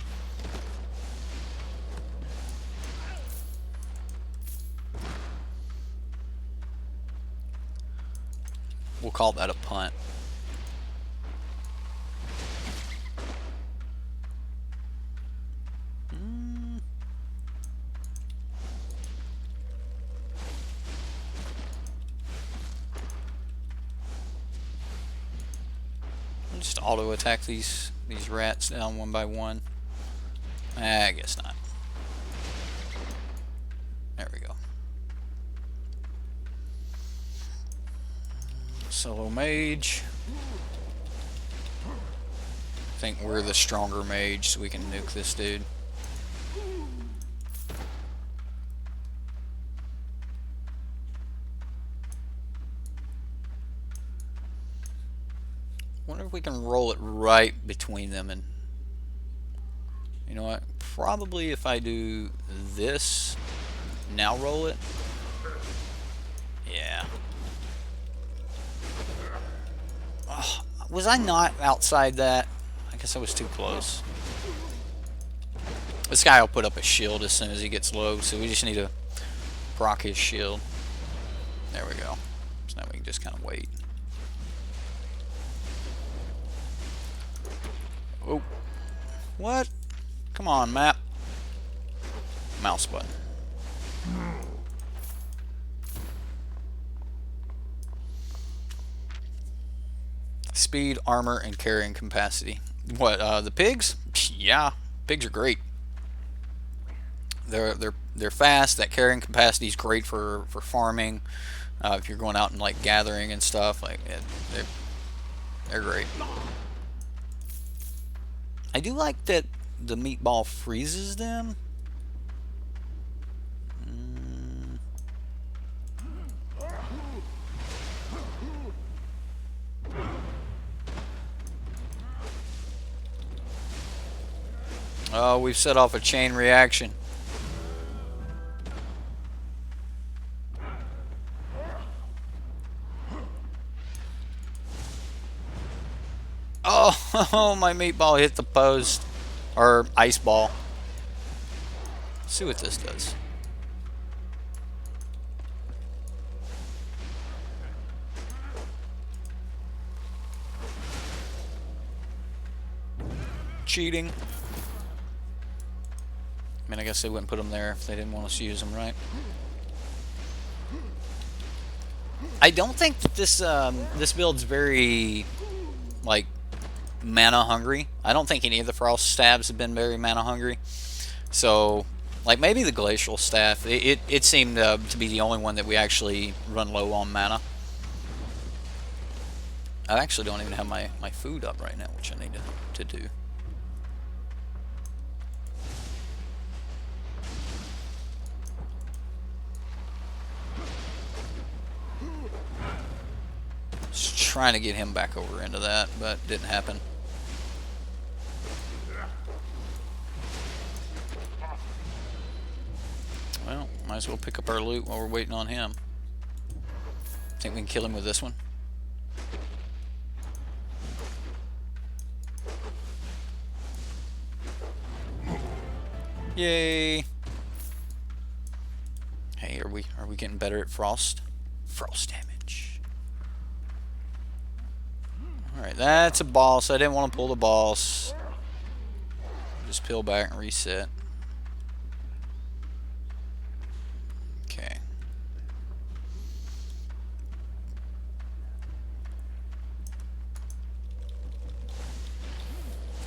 We'll call that a punt. auto attack these rats down one by one? I guess not. There we go. Solo mage. I think we're the stronger mage, so we can nuke this dude. Wonder if we can roll it right between them, and you know what? Probably if I do this, now roll it. Yeah. Oh, was I not outside that? I guess I was too close. This guy will put up a shield as soon as he gets low, so we just need to proc his shield. There we go. So now we can just kind of wait. Oh. What? Come on, map. Mouse button. Speed, armor, and carrying capacity. What, the pigs? Yeah, pigs are great. They're fast. That carrying capacity is great for farming. If you're going out and like gathering and stuff, like they're great. I do like that the meatball freezes them. Oh, we've set off a chain reaction. Oh, my meatball hit the post. Or ice ball. Let's see what this does. Cheating. I mean, I guess they wouldn't put them there if they didn't want us to use them, right? I don't think that this build's very, like, mana hungry. I don't think any of the Frost Staves have been very mana hungry. So, like, maybe the Glacial Staff. It seemed to be the only one that we actually run low on mana. I actually don't even have my food up right now, which I need to do. Just trying to get him back over into that, but didn't happen. Well, might as well pick up our loot while we're waiting on him. Think we can kill him with this one? Yay! Hey, are we getting better at frost damage? Alright, that's a boss. I didn't want to pull the boss. Just peel back and reset. Okay.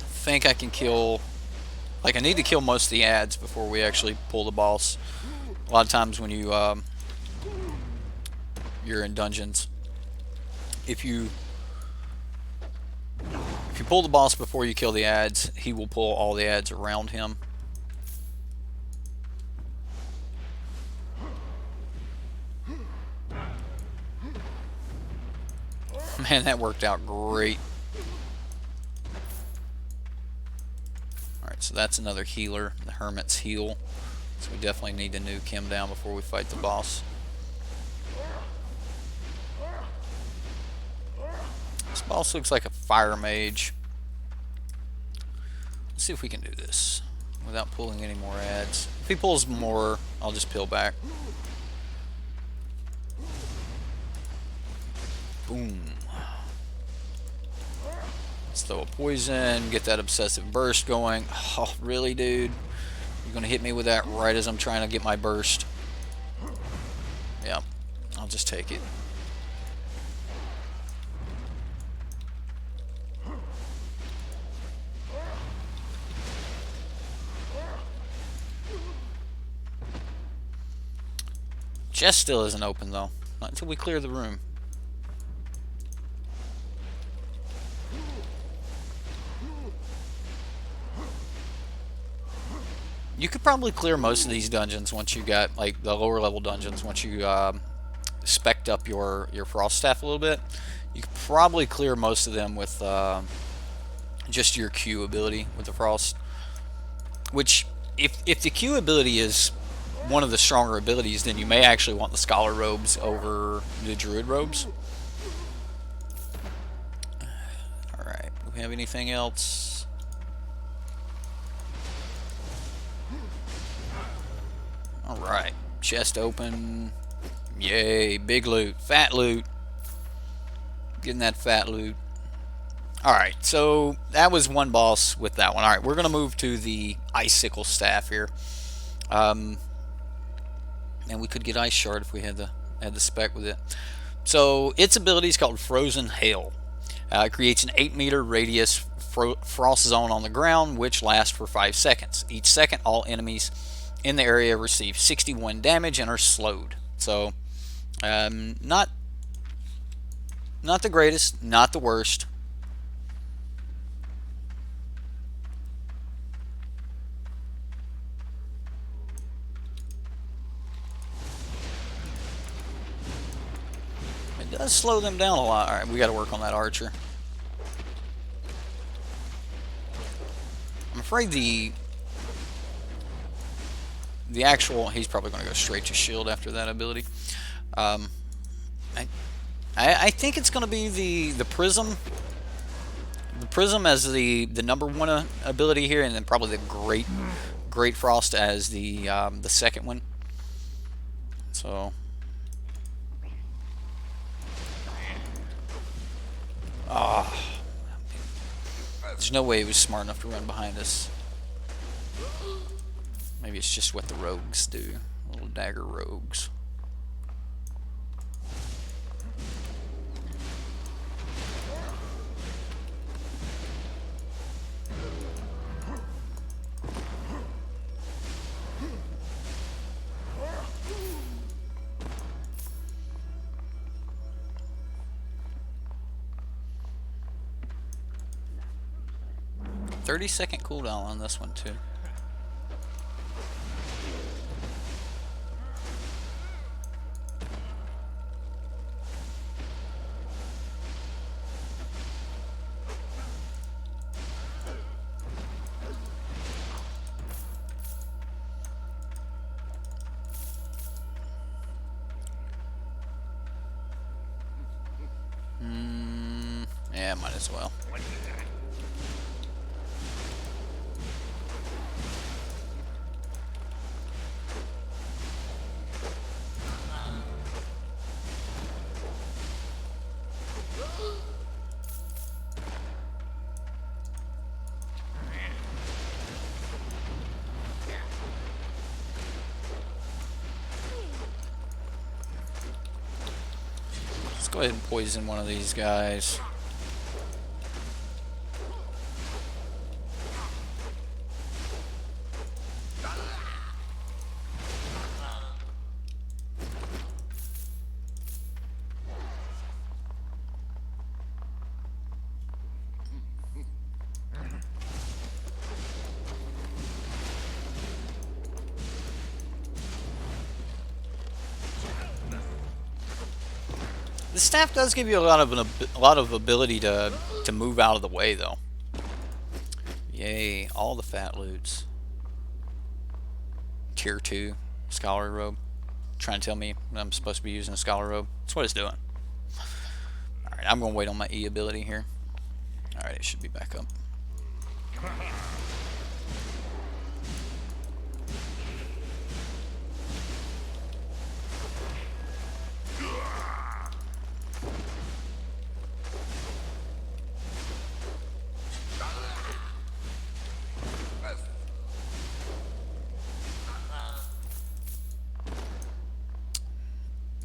I think I can kill... Like, I need to kill most of the ads before we actually pull the boss. A lot of times when you're in dungeons, if you pull the boss before you kill the ads, he will pull all the ads around him. Man, that worked out great. Alright, so that's another healer. The Hermit's heal. So we definitely need to nuke him down before we fight the boss. This boss looks like a fire mage. Let's see if we can do this without pulling any more ads. If he pulls more, I'll just peel back. Boom. Let's throw a poison, get that obsessive burst going. Oh, really, dude? You're gonna hit me with that right as I'm trying to get my burst. Yeah, I'll just take it. Chest still isn't open though. Not until we clear the room. You could probably clear most of these dungeons once you got, like, the lower level dungeons, once you spec'd up your Frost Staff a little bit. You could probably clear most of them with just your Q ability with the Frost. Which, if the Q ability is one of the stronger abilities, then you may actually want the Scholar Robes over the Druid Robes. Alright, do we have anything else? Alright, chest open. Yay, big loot, fat loot. Getting that fat loot. Alright, so that was one boss with that one. Alright, we're going to move to the Icicle Staff here. And we could get Ice Shard if we had the spec with it. So its ability is called Frozen Hail. It creates an 8-meter radius frost zone on the ground, which lasts for 5 seconds. Each second, all enemies in the area receive 61 damage and are slowed. So, not the greatest, not the worst. It does slow them down a lot. Alright, we got to work on that archer. I'm afraid the actual, he's probably going to go straight to shield after that ability. I think it's going to be the Prism. The Prism as the number one ability here, and then probably the Great Frost as the second one. So, there's no way he was smart enough to run behind us. Maybe it's just what the rogues do. Little dagger rogues. "30-second cooldown on this one too." Yeah, might as well. Let's go ahead and poison one of these guys. The staff does give you a lot of ability to move out of the way, though. Yay! All the fat loots. Tier 2 Scholar Robe. Trying to tell me I'm supposed to be using a Scholar Robe. That's what it's doing. All right, I'm gonna wait on my E ability here. All right, it should be back up.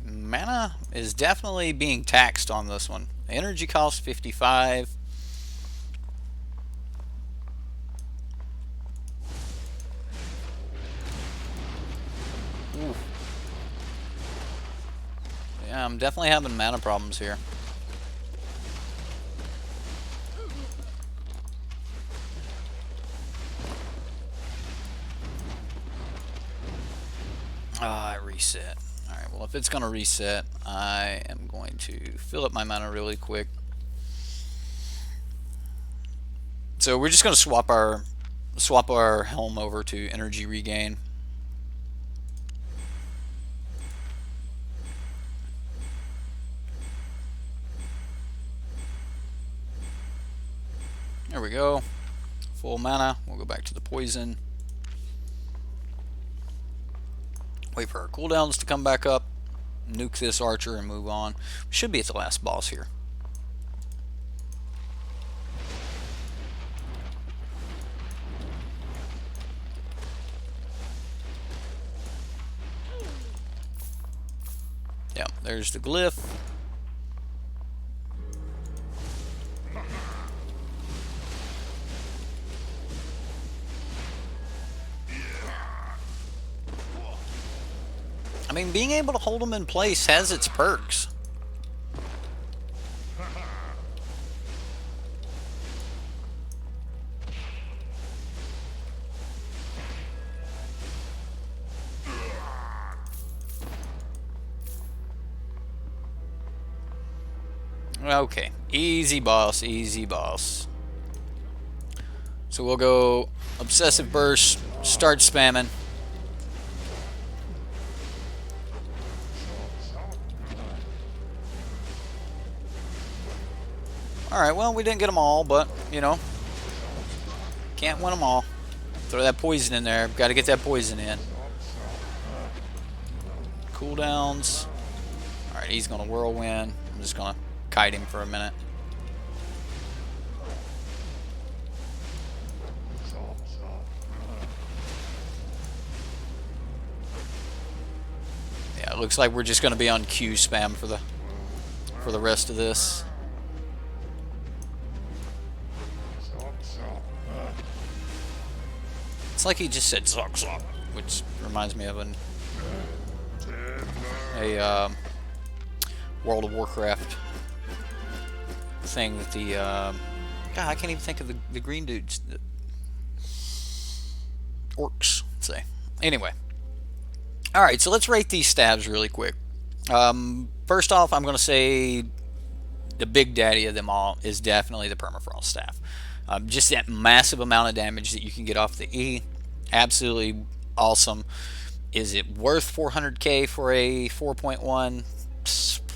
Mana is definitely being taxed on this one. Energy cost 55. Ooh. I'm definitely having mana problems here. Ah, reset. Alright, well if it's going to reset, I am going to fill up my mana really quick. So we're just going to swap our Helm over to energy regain. There we go. Full mana. We'll go back to the poison. Wait for our cooldowns to come back up. Nuke this archer and move on. We should be at the last boss here. Yeah, there's the glyph. I mean, being able to hold them in place has its perks. Okay, easy boss, easy boss. So we'll go Obsessive Burst, start spamming. Alright, well, we didn't get them all, but, you know, can't win them all. Throw that poison in there. Got to get that poison in. Cooldowns. Alright, he's going to whirlwind. I'm just going to kite him for a minute. Yeah, it looks like we're just going to be on Q spam for the rest of this. It's like he just said "sock sock," which reminds me of a World of Warcraft thing that the God, I can't even think of the green dudes, the orcs. Let's say. Anyway, all right. So let's rate these stabs really quick. First off, I'm going to say the big daddy of them all is definitely the Permafrost Staff. Just that massive amount of damage that you can get off the E. Absolutely awesome. Is it worth 400k for a 4.1?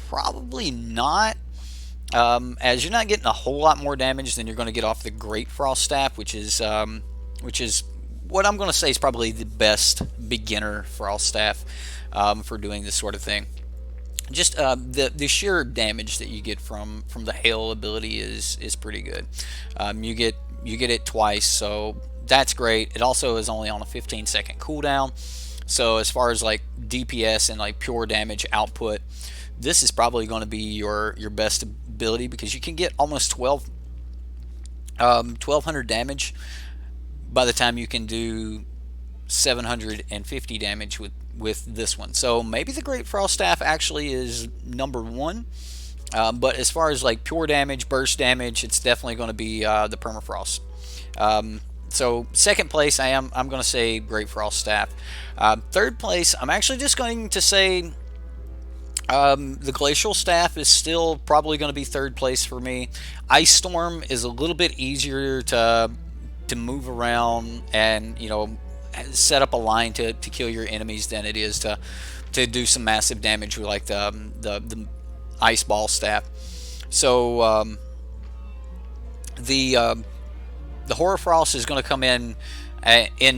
Probably not. As you're not getting a whole lot more damage than you're going to get off the Great Frost Staff, which is what I'm going to say is probably the best beginner Frost Staff for doing this sort of thing. Just the sheer damage that you get from the hail ability is pretty good. You get it twice, so that's great. It also is only on a 15-second cooldown. So as far as like DPS and like pure damage output, this is probably going to be your best ability, because you can get almost 1200 damage by the time you can do 750 damage with this one. So maybe the Great Frost Staff actually is number one. But as far as like pure damage, burst damage, it's definitely going to be the Permafrost. So second place, I'm going to say Great Frost Staff. Third place, I'm actually just going to say the Glacial Staff is still probably going to be third place for me. Ice Storm is a little bit easier to move around and, you know, set up a line to kill your enemies than it is to do some massive damage with like the Ice Ball Staff. So the Hoarfrost is going to come in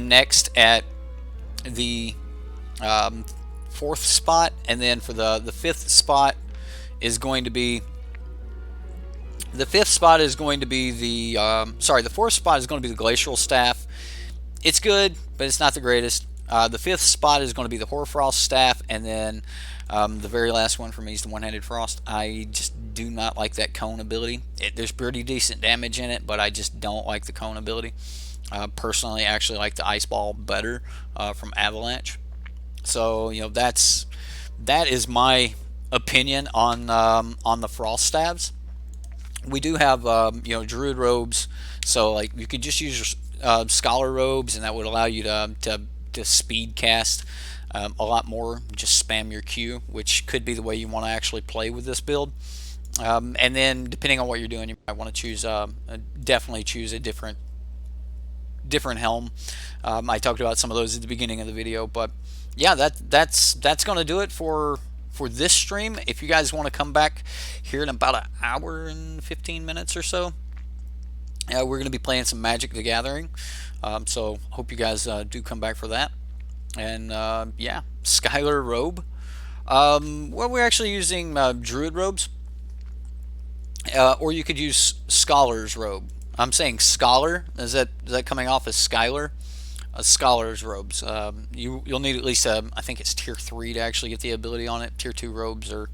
next at the fourth spot, and then for the fifth spot is going to be the fourth spot is going to be the Glacial Staff. It's good, but it's not the greatest. The fifth spot is going to be the Hoarfrost Staff, and then the very last one for me is the One-Handed Frost. I just do not like that cone ability. There's pretty decent damage in it, but I just don't like the cone ability. Personally, I actually like the Ice Ball better from Avalanche. So, you know, that is my opinion on the Frost Staves. We do have Druid Robes, so like you could just use Scholar Robes, and that would allow you to speed cast a lot more. Just spam your Q, which could be the way you want to actually play with this build. And then depending on what you're doing, you might want to choose definitely choose a different helm. I talked about some of those at the beginning of the video, but yeah, that's going to do it for this stream. If you guys want to come back here in about an hour and 15 minutes or so, we're going to be playing some Magic the Gathering. So hope you guys do come back for that. And yeah, Skylar Robe. Well, we're actually using Druid Robes, or you could use Scholar's Robe. I'm saying Scholar. Is that coming off as Skylar? Scholar's Robes. You'll need at least I think it's tier 3 to actually get the ability on it. Tier 2 robes are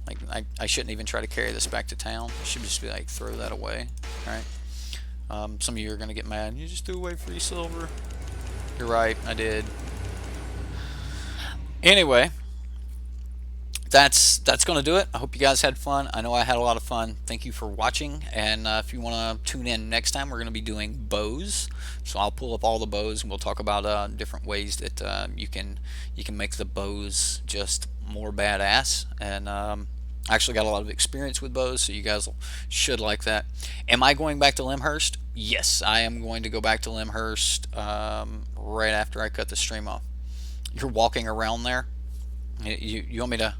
like I shouldn't even try to carry this back to town. I should just be like throw that away. All right. Some of you are gonna get mad. You just threw away free silver. You're right. I did. Anyway, that's going to do it. I hope you guys had fun. I know I had a lot of fun. Thank you for watching, and if you want to tune in next time, we're going to be doing bows. So I'll pull up all the bows, and we'll talk about different ways that you can make the bows just more badass. And I actually got a lot of experience with bows, so you guys should like that. Am I going back to Limhurst? Yes, I am going to go back to Limhurst right after I cut the stream off. You're walking around there. You want me to?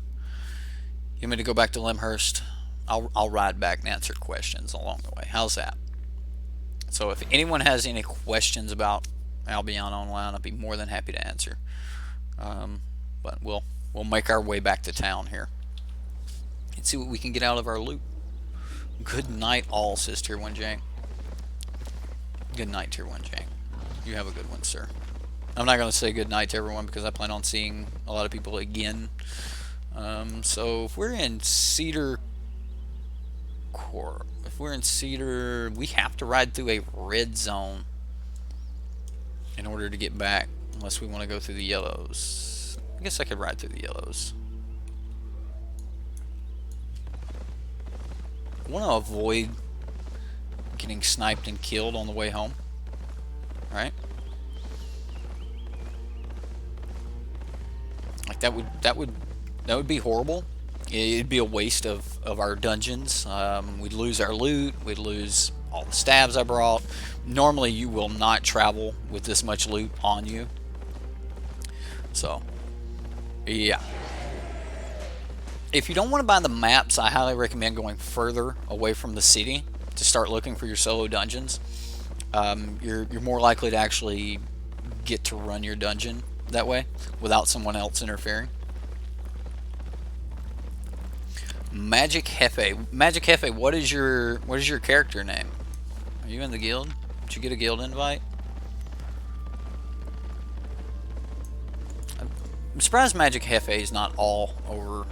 You want me to go back to Limhurst? I'll ride back and answer questions along the way. How's that? So if anyone has any questions about Albion Online, I'd be more than happy to answer. But we'll make our way back to town here and see what we can get out of our loot. Good night, all, says Tier 1 Jank. Good night, Tier 1 Jank. You have a good one, sir. I'm not going to say good night to everyone because I plan on seeing a lot of people again. So if we're in Cedar Core, we have to ride through a red zone in order to get back, unless we want to go through the yellows. I guess I could ride through the yellows. I want to avoid getting sniped and killed on the way home. Right? Like that would be horrible. It'd be a waste of our dungeons. We'd lose our loot. We'd lose all the staves I brought. Normally you will not travel with this much loot on you. So, yeah. If you don't want to buy the maps, I highly recommend going further away from the city to start looking for your solo dungeons. You're more likely to actually get to run your dungeon that way without someone else interfering. Magic Hefe, what is your character name? Are you in the guild? Did you get a guild invite? I'm surprised Magic Hefe is not all over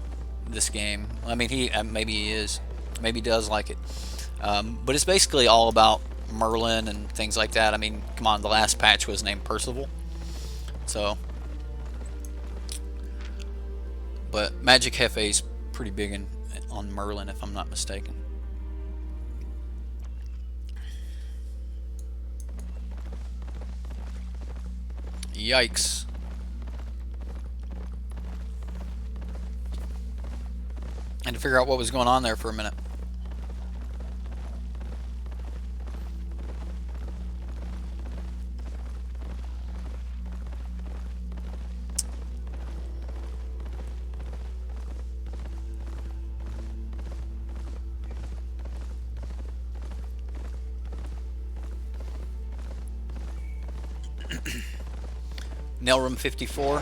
this game. I mean, maybe he is, maybe he does like it, but it's basically all about Merlin and things like that. I mean, come on, the last patch was named Percival. So, but Magic Hefe is pretty big on Merlin, if I'm not mistaken. Yikes. I had to figure out what was going on there for a minute. Nelrum 54,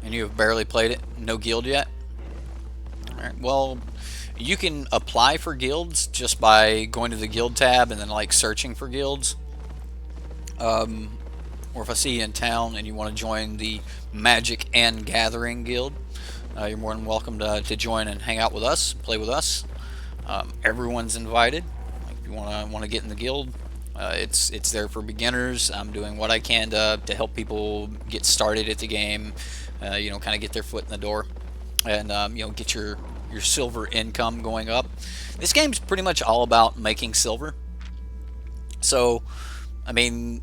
and you have barely played it. No guild yet. Alright, well, you can apply for guilds just by going to the guild tab and then like searching for guilds. Or if I see you in town and you want to join the Magic and Gathering Guild, you're more than welcome to join and hang out with us, play with us. Everyone's invited. Like, if you want to get in the guild, it's there for beginners. I'm doing what I can to help people get started at the game, you know, kind of get their foot in the door. and you know, get your silver income going up. This game's pretty much all about making silver. So, I mean,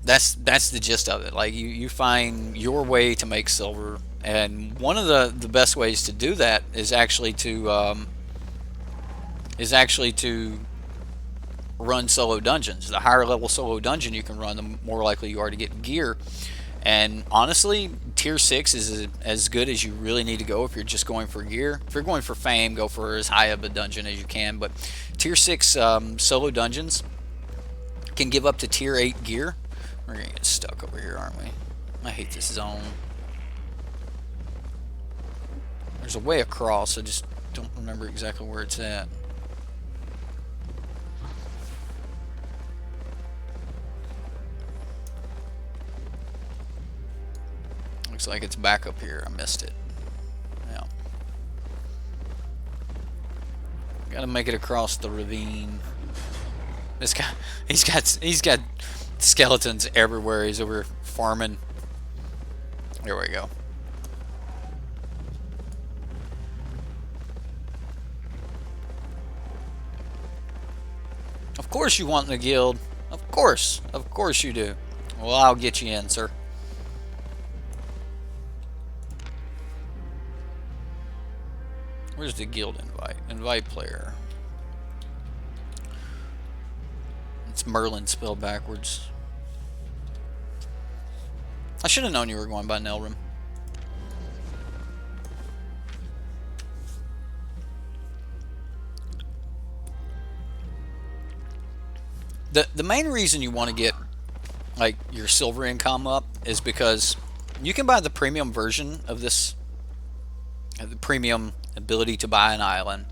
that's the gist of it. Like you find your way to make silver, and one of the best ways to do that is actually to run solo dungeons. The higher level solo dungeon you can run, the more likely you are to get gear. And honestly, tier 6 is as good as you really need to go if you're just going for gear. If you're going for fame, go for as high of a dungeon as you can. But tier 6 solo dungeons can give up to tier 8 gear. We're going to get stuck over here, aren't we? I hate this zone. There's a way across, I just don't remember exactly where it's at. Looks like it's back up here. I missed it. Yeah. Gotta make it across the ravine. This guy, he's got skeletons everywhere. He's over farming. There we go. Of course you want in the guild. Of course you do. Well, I'll get you in, sir. Where's the guild invite? Invite player. It's Merlin spelled backwards. I should have known you were going by Nelrim. The main reason you want to get like your silver income up is because you can buy the premium version of this, the premium ability to buy an island.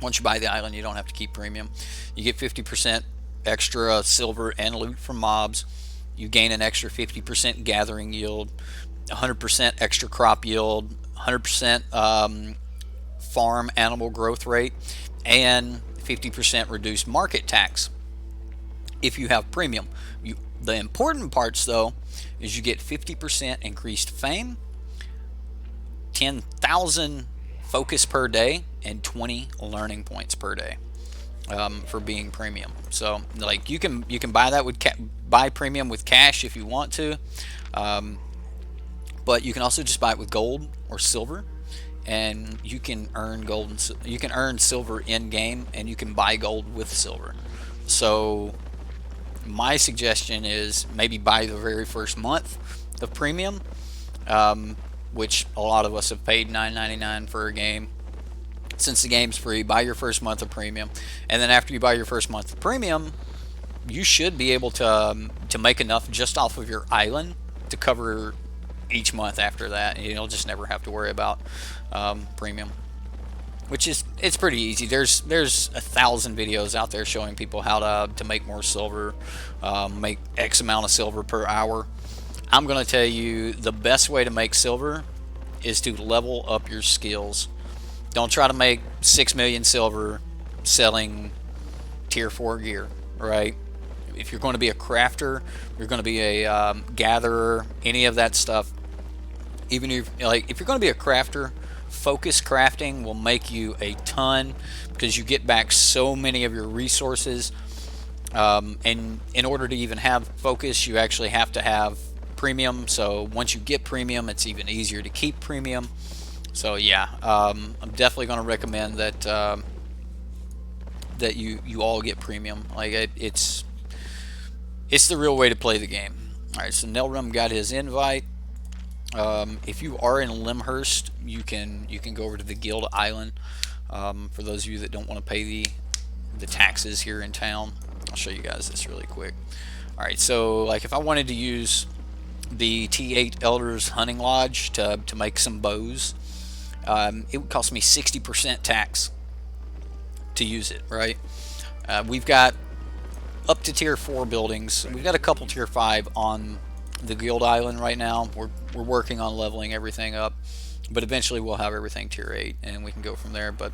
Once you buy the island, you don't have to keep premium. You get 50% extra silver and loot from mobs. You gain an extra 50% gathering yield, 100% extra crop yield, 100% farm animal growth rate, and 50% reduced market tax if you have premium. The important parts though is you get 50% increased fame, 10,000 focus per day, and 20 learning points per day for being premium. So like you can buy that with buy premium with cash if you want to, but you can also just buy it with gold or silver, and you can earn gold and you can earn silver in game, and you can buy gold with silver. So my suggestion is maybe buy the very first month of premium, which a lot of us have paid $9.99 for a game. Since the game's free, buy your first month of premium, and then after you buy your first month of premium, you should be able to make enough just off of your island to cover each month after that, and you'll just never have to worry about premium. Which is, it's pretty easy. There's 1,000 videos out there showing people how to make more silver, make X amount of silver per hour. I'm going to tell you the best way to make silver is to level up your skills. Don't try to make 6 million silver selling tier 4 gear, right? If you're going to be a crafter, you're going to be a gatherer, any of that stuff. Even if you're going to be a crafter, focus crafting will make you a ton because you get back so many of your resources. And in order to even have focus, you actually have to have premium. So once you get premium, it's even easier to keep premium. So yeah, I'm definitely going to recommend that that you all get premium. Like it's the real way to play the game. All right, so Nelrum got his invite. If you are in Limhurst, you can go over to the Guild Island. For those of you that don't want to pay the taxes here in town, I'll show you guys this really quick. All right, so like if I wanted to use the T8 Elders Hunting Lodge to make some bows, it would cost me 60% tax to use it, right? We've got up to tier 4 buildings. We've got a couple tier 5 on the Guild Island right now. We're working on leveling everything up, but eventually we'll have everything tier 8 and we can go from there. But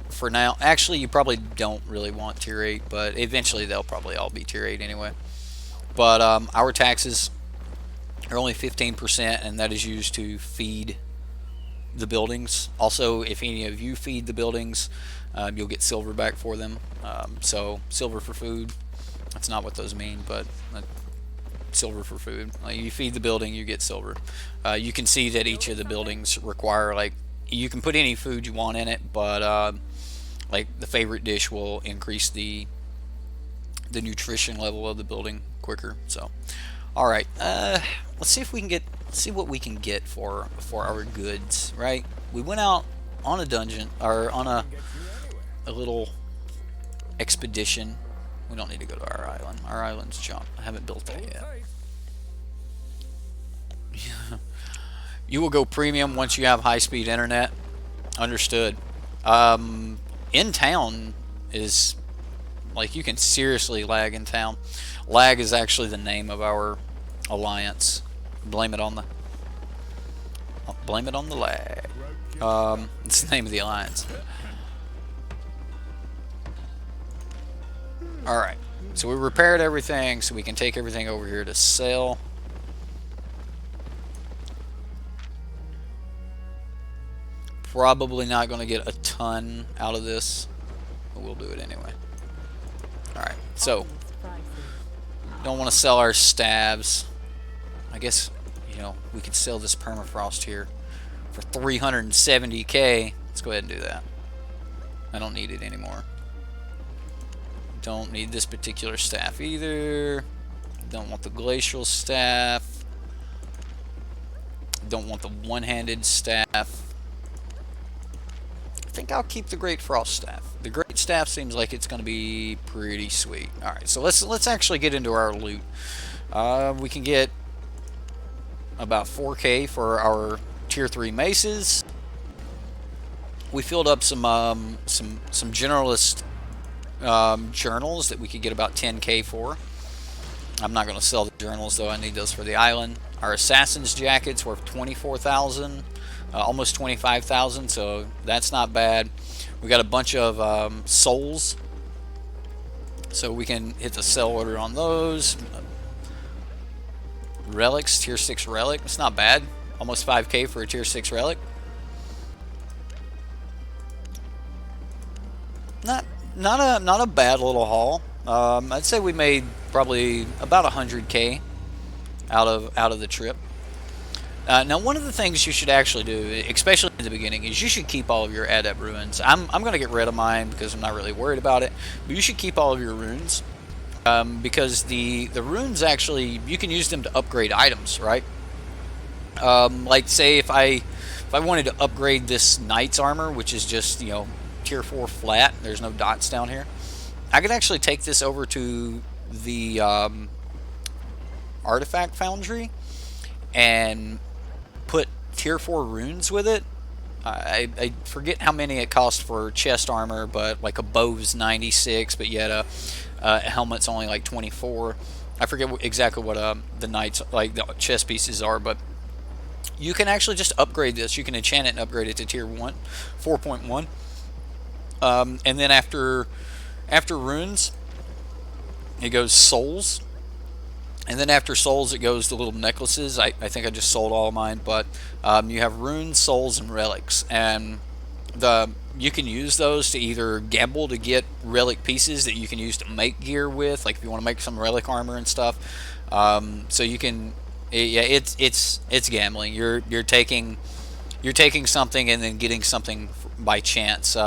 for now, actually you probably don't really want tier 8, but eventually they'll probably all be tier 8 anyway. But our taxes are only 15%, and that is used to feed the buildings. Also, if any of you feed the buildings, you'll get silver back for them. So silver for food. That's not what those mean, but silver for food. Like, you feed the building, you get silver. You can see that each of the buildings require, like, you can put any food you want in it, but like the favorite dish will increase the nutrition level of the building quicker. So, all right, let's see if we can see what we can get for our goods. Right, we went out on a dungeon, or on a little expedition. We don't need to go to our island. Our island's junk. I haven't built that yet. You will go premium once you have high-speed internet. Understood. In town is, like, you can seriously lag in town. Lag is actually the name of our alliance. Blame it on the lag. It's the name of the alliance. Alright, so we repaired everything, so we can take everything over here to sell. Probably not going to get a ton out of this, but we'll do it anyway. Alright, so don't want to sell our staves. I guess, you know, we could sell this permafrost here for 370k. Let's go ahead and do that. I don't need it anymore. Don't need this particular staff either. Don't want the glacial staff. Don't want the one-handed staff. I think I'll keep the great frost staff. The great staff seems like it's going to be pretty sweet. All right, so let's actually get into our loot. We can get about 4k for our tier 3 maces. We filled up some generalist journals that we could get about 10k for. I'm not going to sell the journals though. I need those for the island. Our assassin's jackets worth 24,000, almost 25,000, so that's not bad. We got a bunch of souls, so we can hit the sell order on those. Relics, tier 6 relic. It's not bad. Almost 5k for a tier 6 relic. Not a bad little haul. I'd say we made probably about 100k out of the trip. Now, one of the things you should actually do, especially in the beginning, is you should keep all of your adept runes. I'm going to get rid of mine because I'm not really worried about it, but you should keep all of your runes, because the runes actually, you can use them to upgrade items, right? Like, say if I wanted to upgrade this knight's armor, which is just, you know, tier 4 flat, there's no dots down here, I could actually take this over to the artifact foundry and put tier 4 runes with it. I forget how many it cost for chest armor, but like a bow's 96, but yet a helmet's only like 24. I forget exactly what the knights, like the chest pieces are, but you can actually just upgrade this. You can enchant it and upgrade it to tier 1, 4.1. And then after runes, it goes souls, and then after souls it goes to little necklaces. I think I just sold all of mine, but you have runes, souls, and relics, and you can use those to either gamble to get relic pieces that you can use to make gear with, like if you want to make some relic armor and stuff. So you can, yeah, it's gambling. You're taking something and then getting something by chance.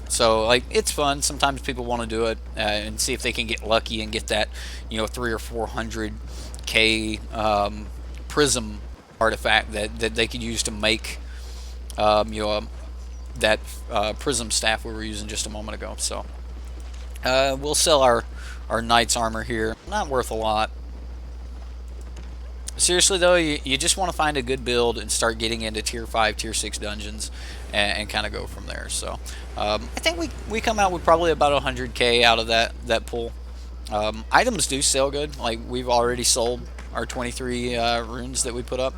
So, like, it's fun. Sometimes people want to do it and see if they can get lucky and get that, you know, 300 or 400k Prism artifact that they could use to make, you know, that Prism staff we were using just a moment ago. So, we'll sell our knight's armor here. Not worth a lot. Seriously though, you just want to find a good build and start getting into tier 5, tier 6 dungeons and kind of go from there. So I think we come out with probably about 100k out of that pool. Items do sell good. Like, we've already sold our 23 runes that we put up.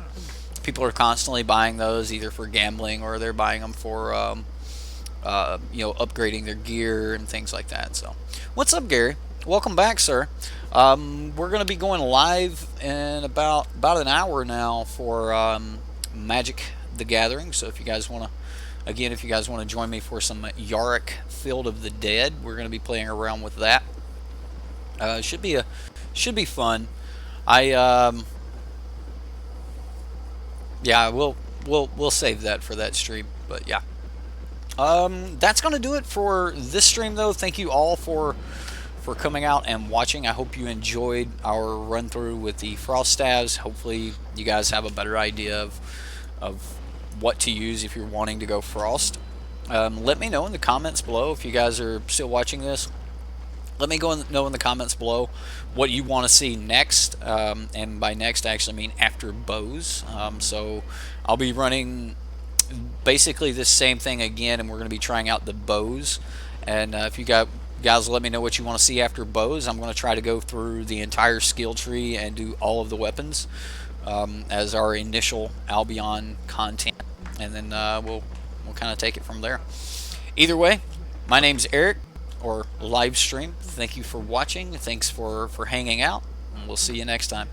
People are constantly buying those either for gambling or they're buying them for you know, upgrading their gear and things like that. So what's up, Gary? Welcome back, sir. We're going to be going live in about an hour now for Magic: The Gathering. So if you guys want to, again, if you guys want to join me for some Yarick Field of the Dead, we're going to be playing around with that. Should be fun. I yeah, we'll save that for that stream. But yeah. That's going to do it for this stream, though. Thank you all for coming out and watching. I hope you enjoyed our run through with the Frost Staves. Hopefully, you guys have a better idea of what to use if you're wanting to go Frost. Let me know in the comments below if you guys are still watching this. Let me know in the comments below what you want to see next, and by next I actually mean after bows. So I'll be running basically the same thing again, and we're going to be trying out the bows. And if you guys let me know what you want to see after bows, I'm going to try to go through the entire skill tree and do all of the weapons as our initial Albion content, and then we'll kind of take it from there. Either way, my name's Eric, or LiveStream. Thank you for watching. Thanks for hanging out, and we'll see you next time.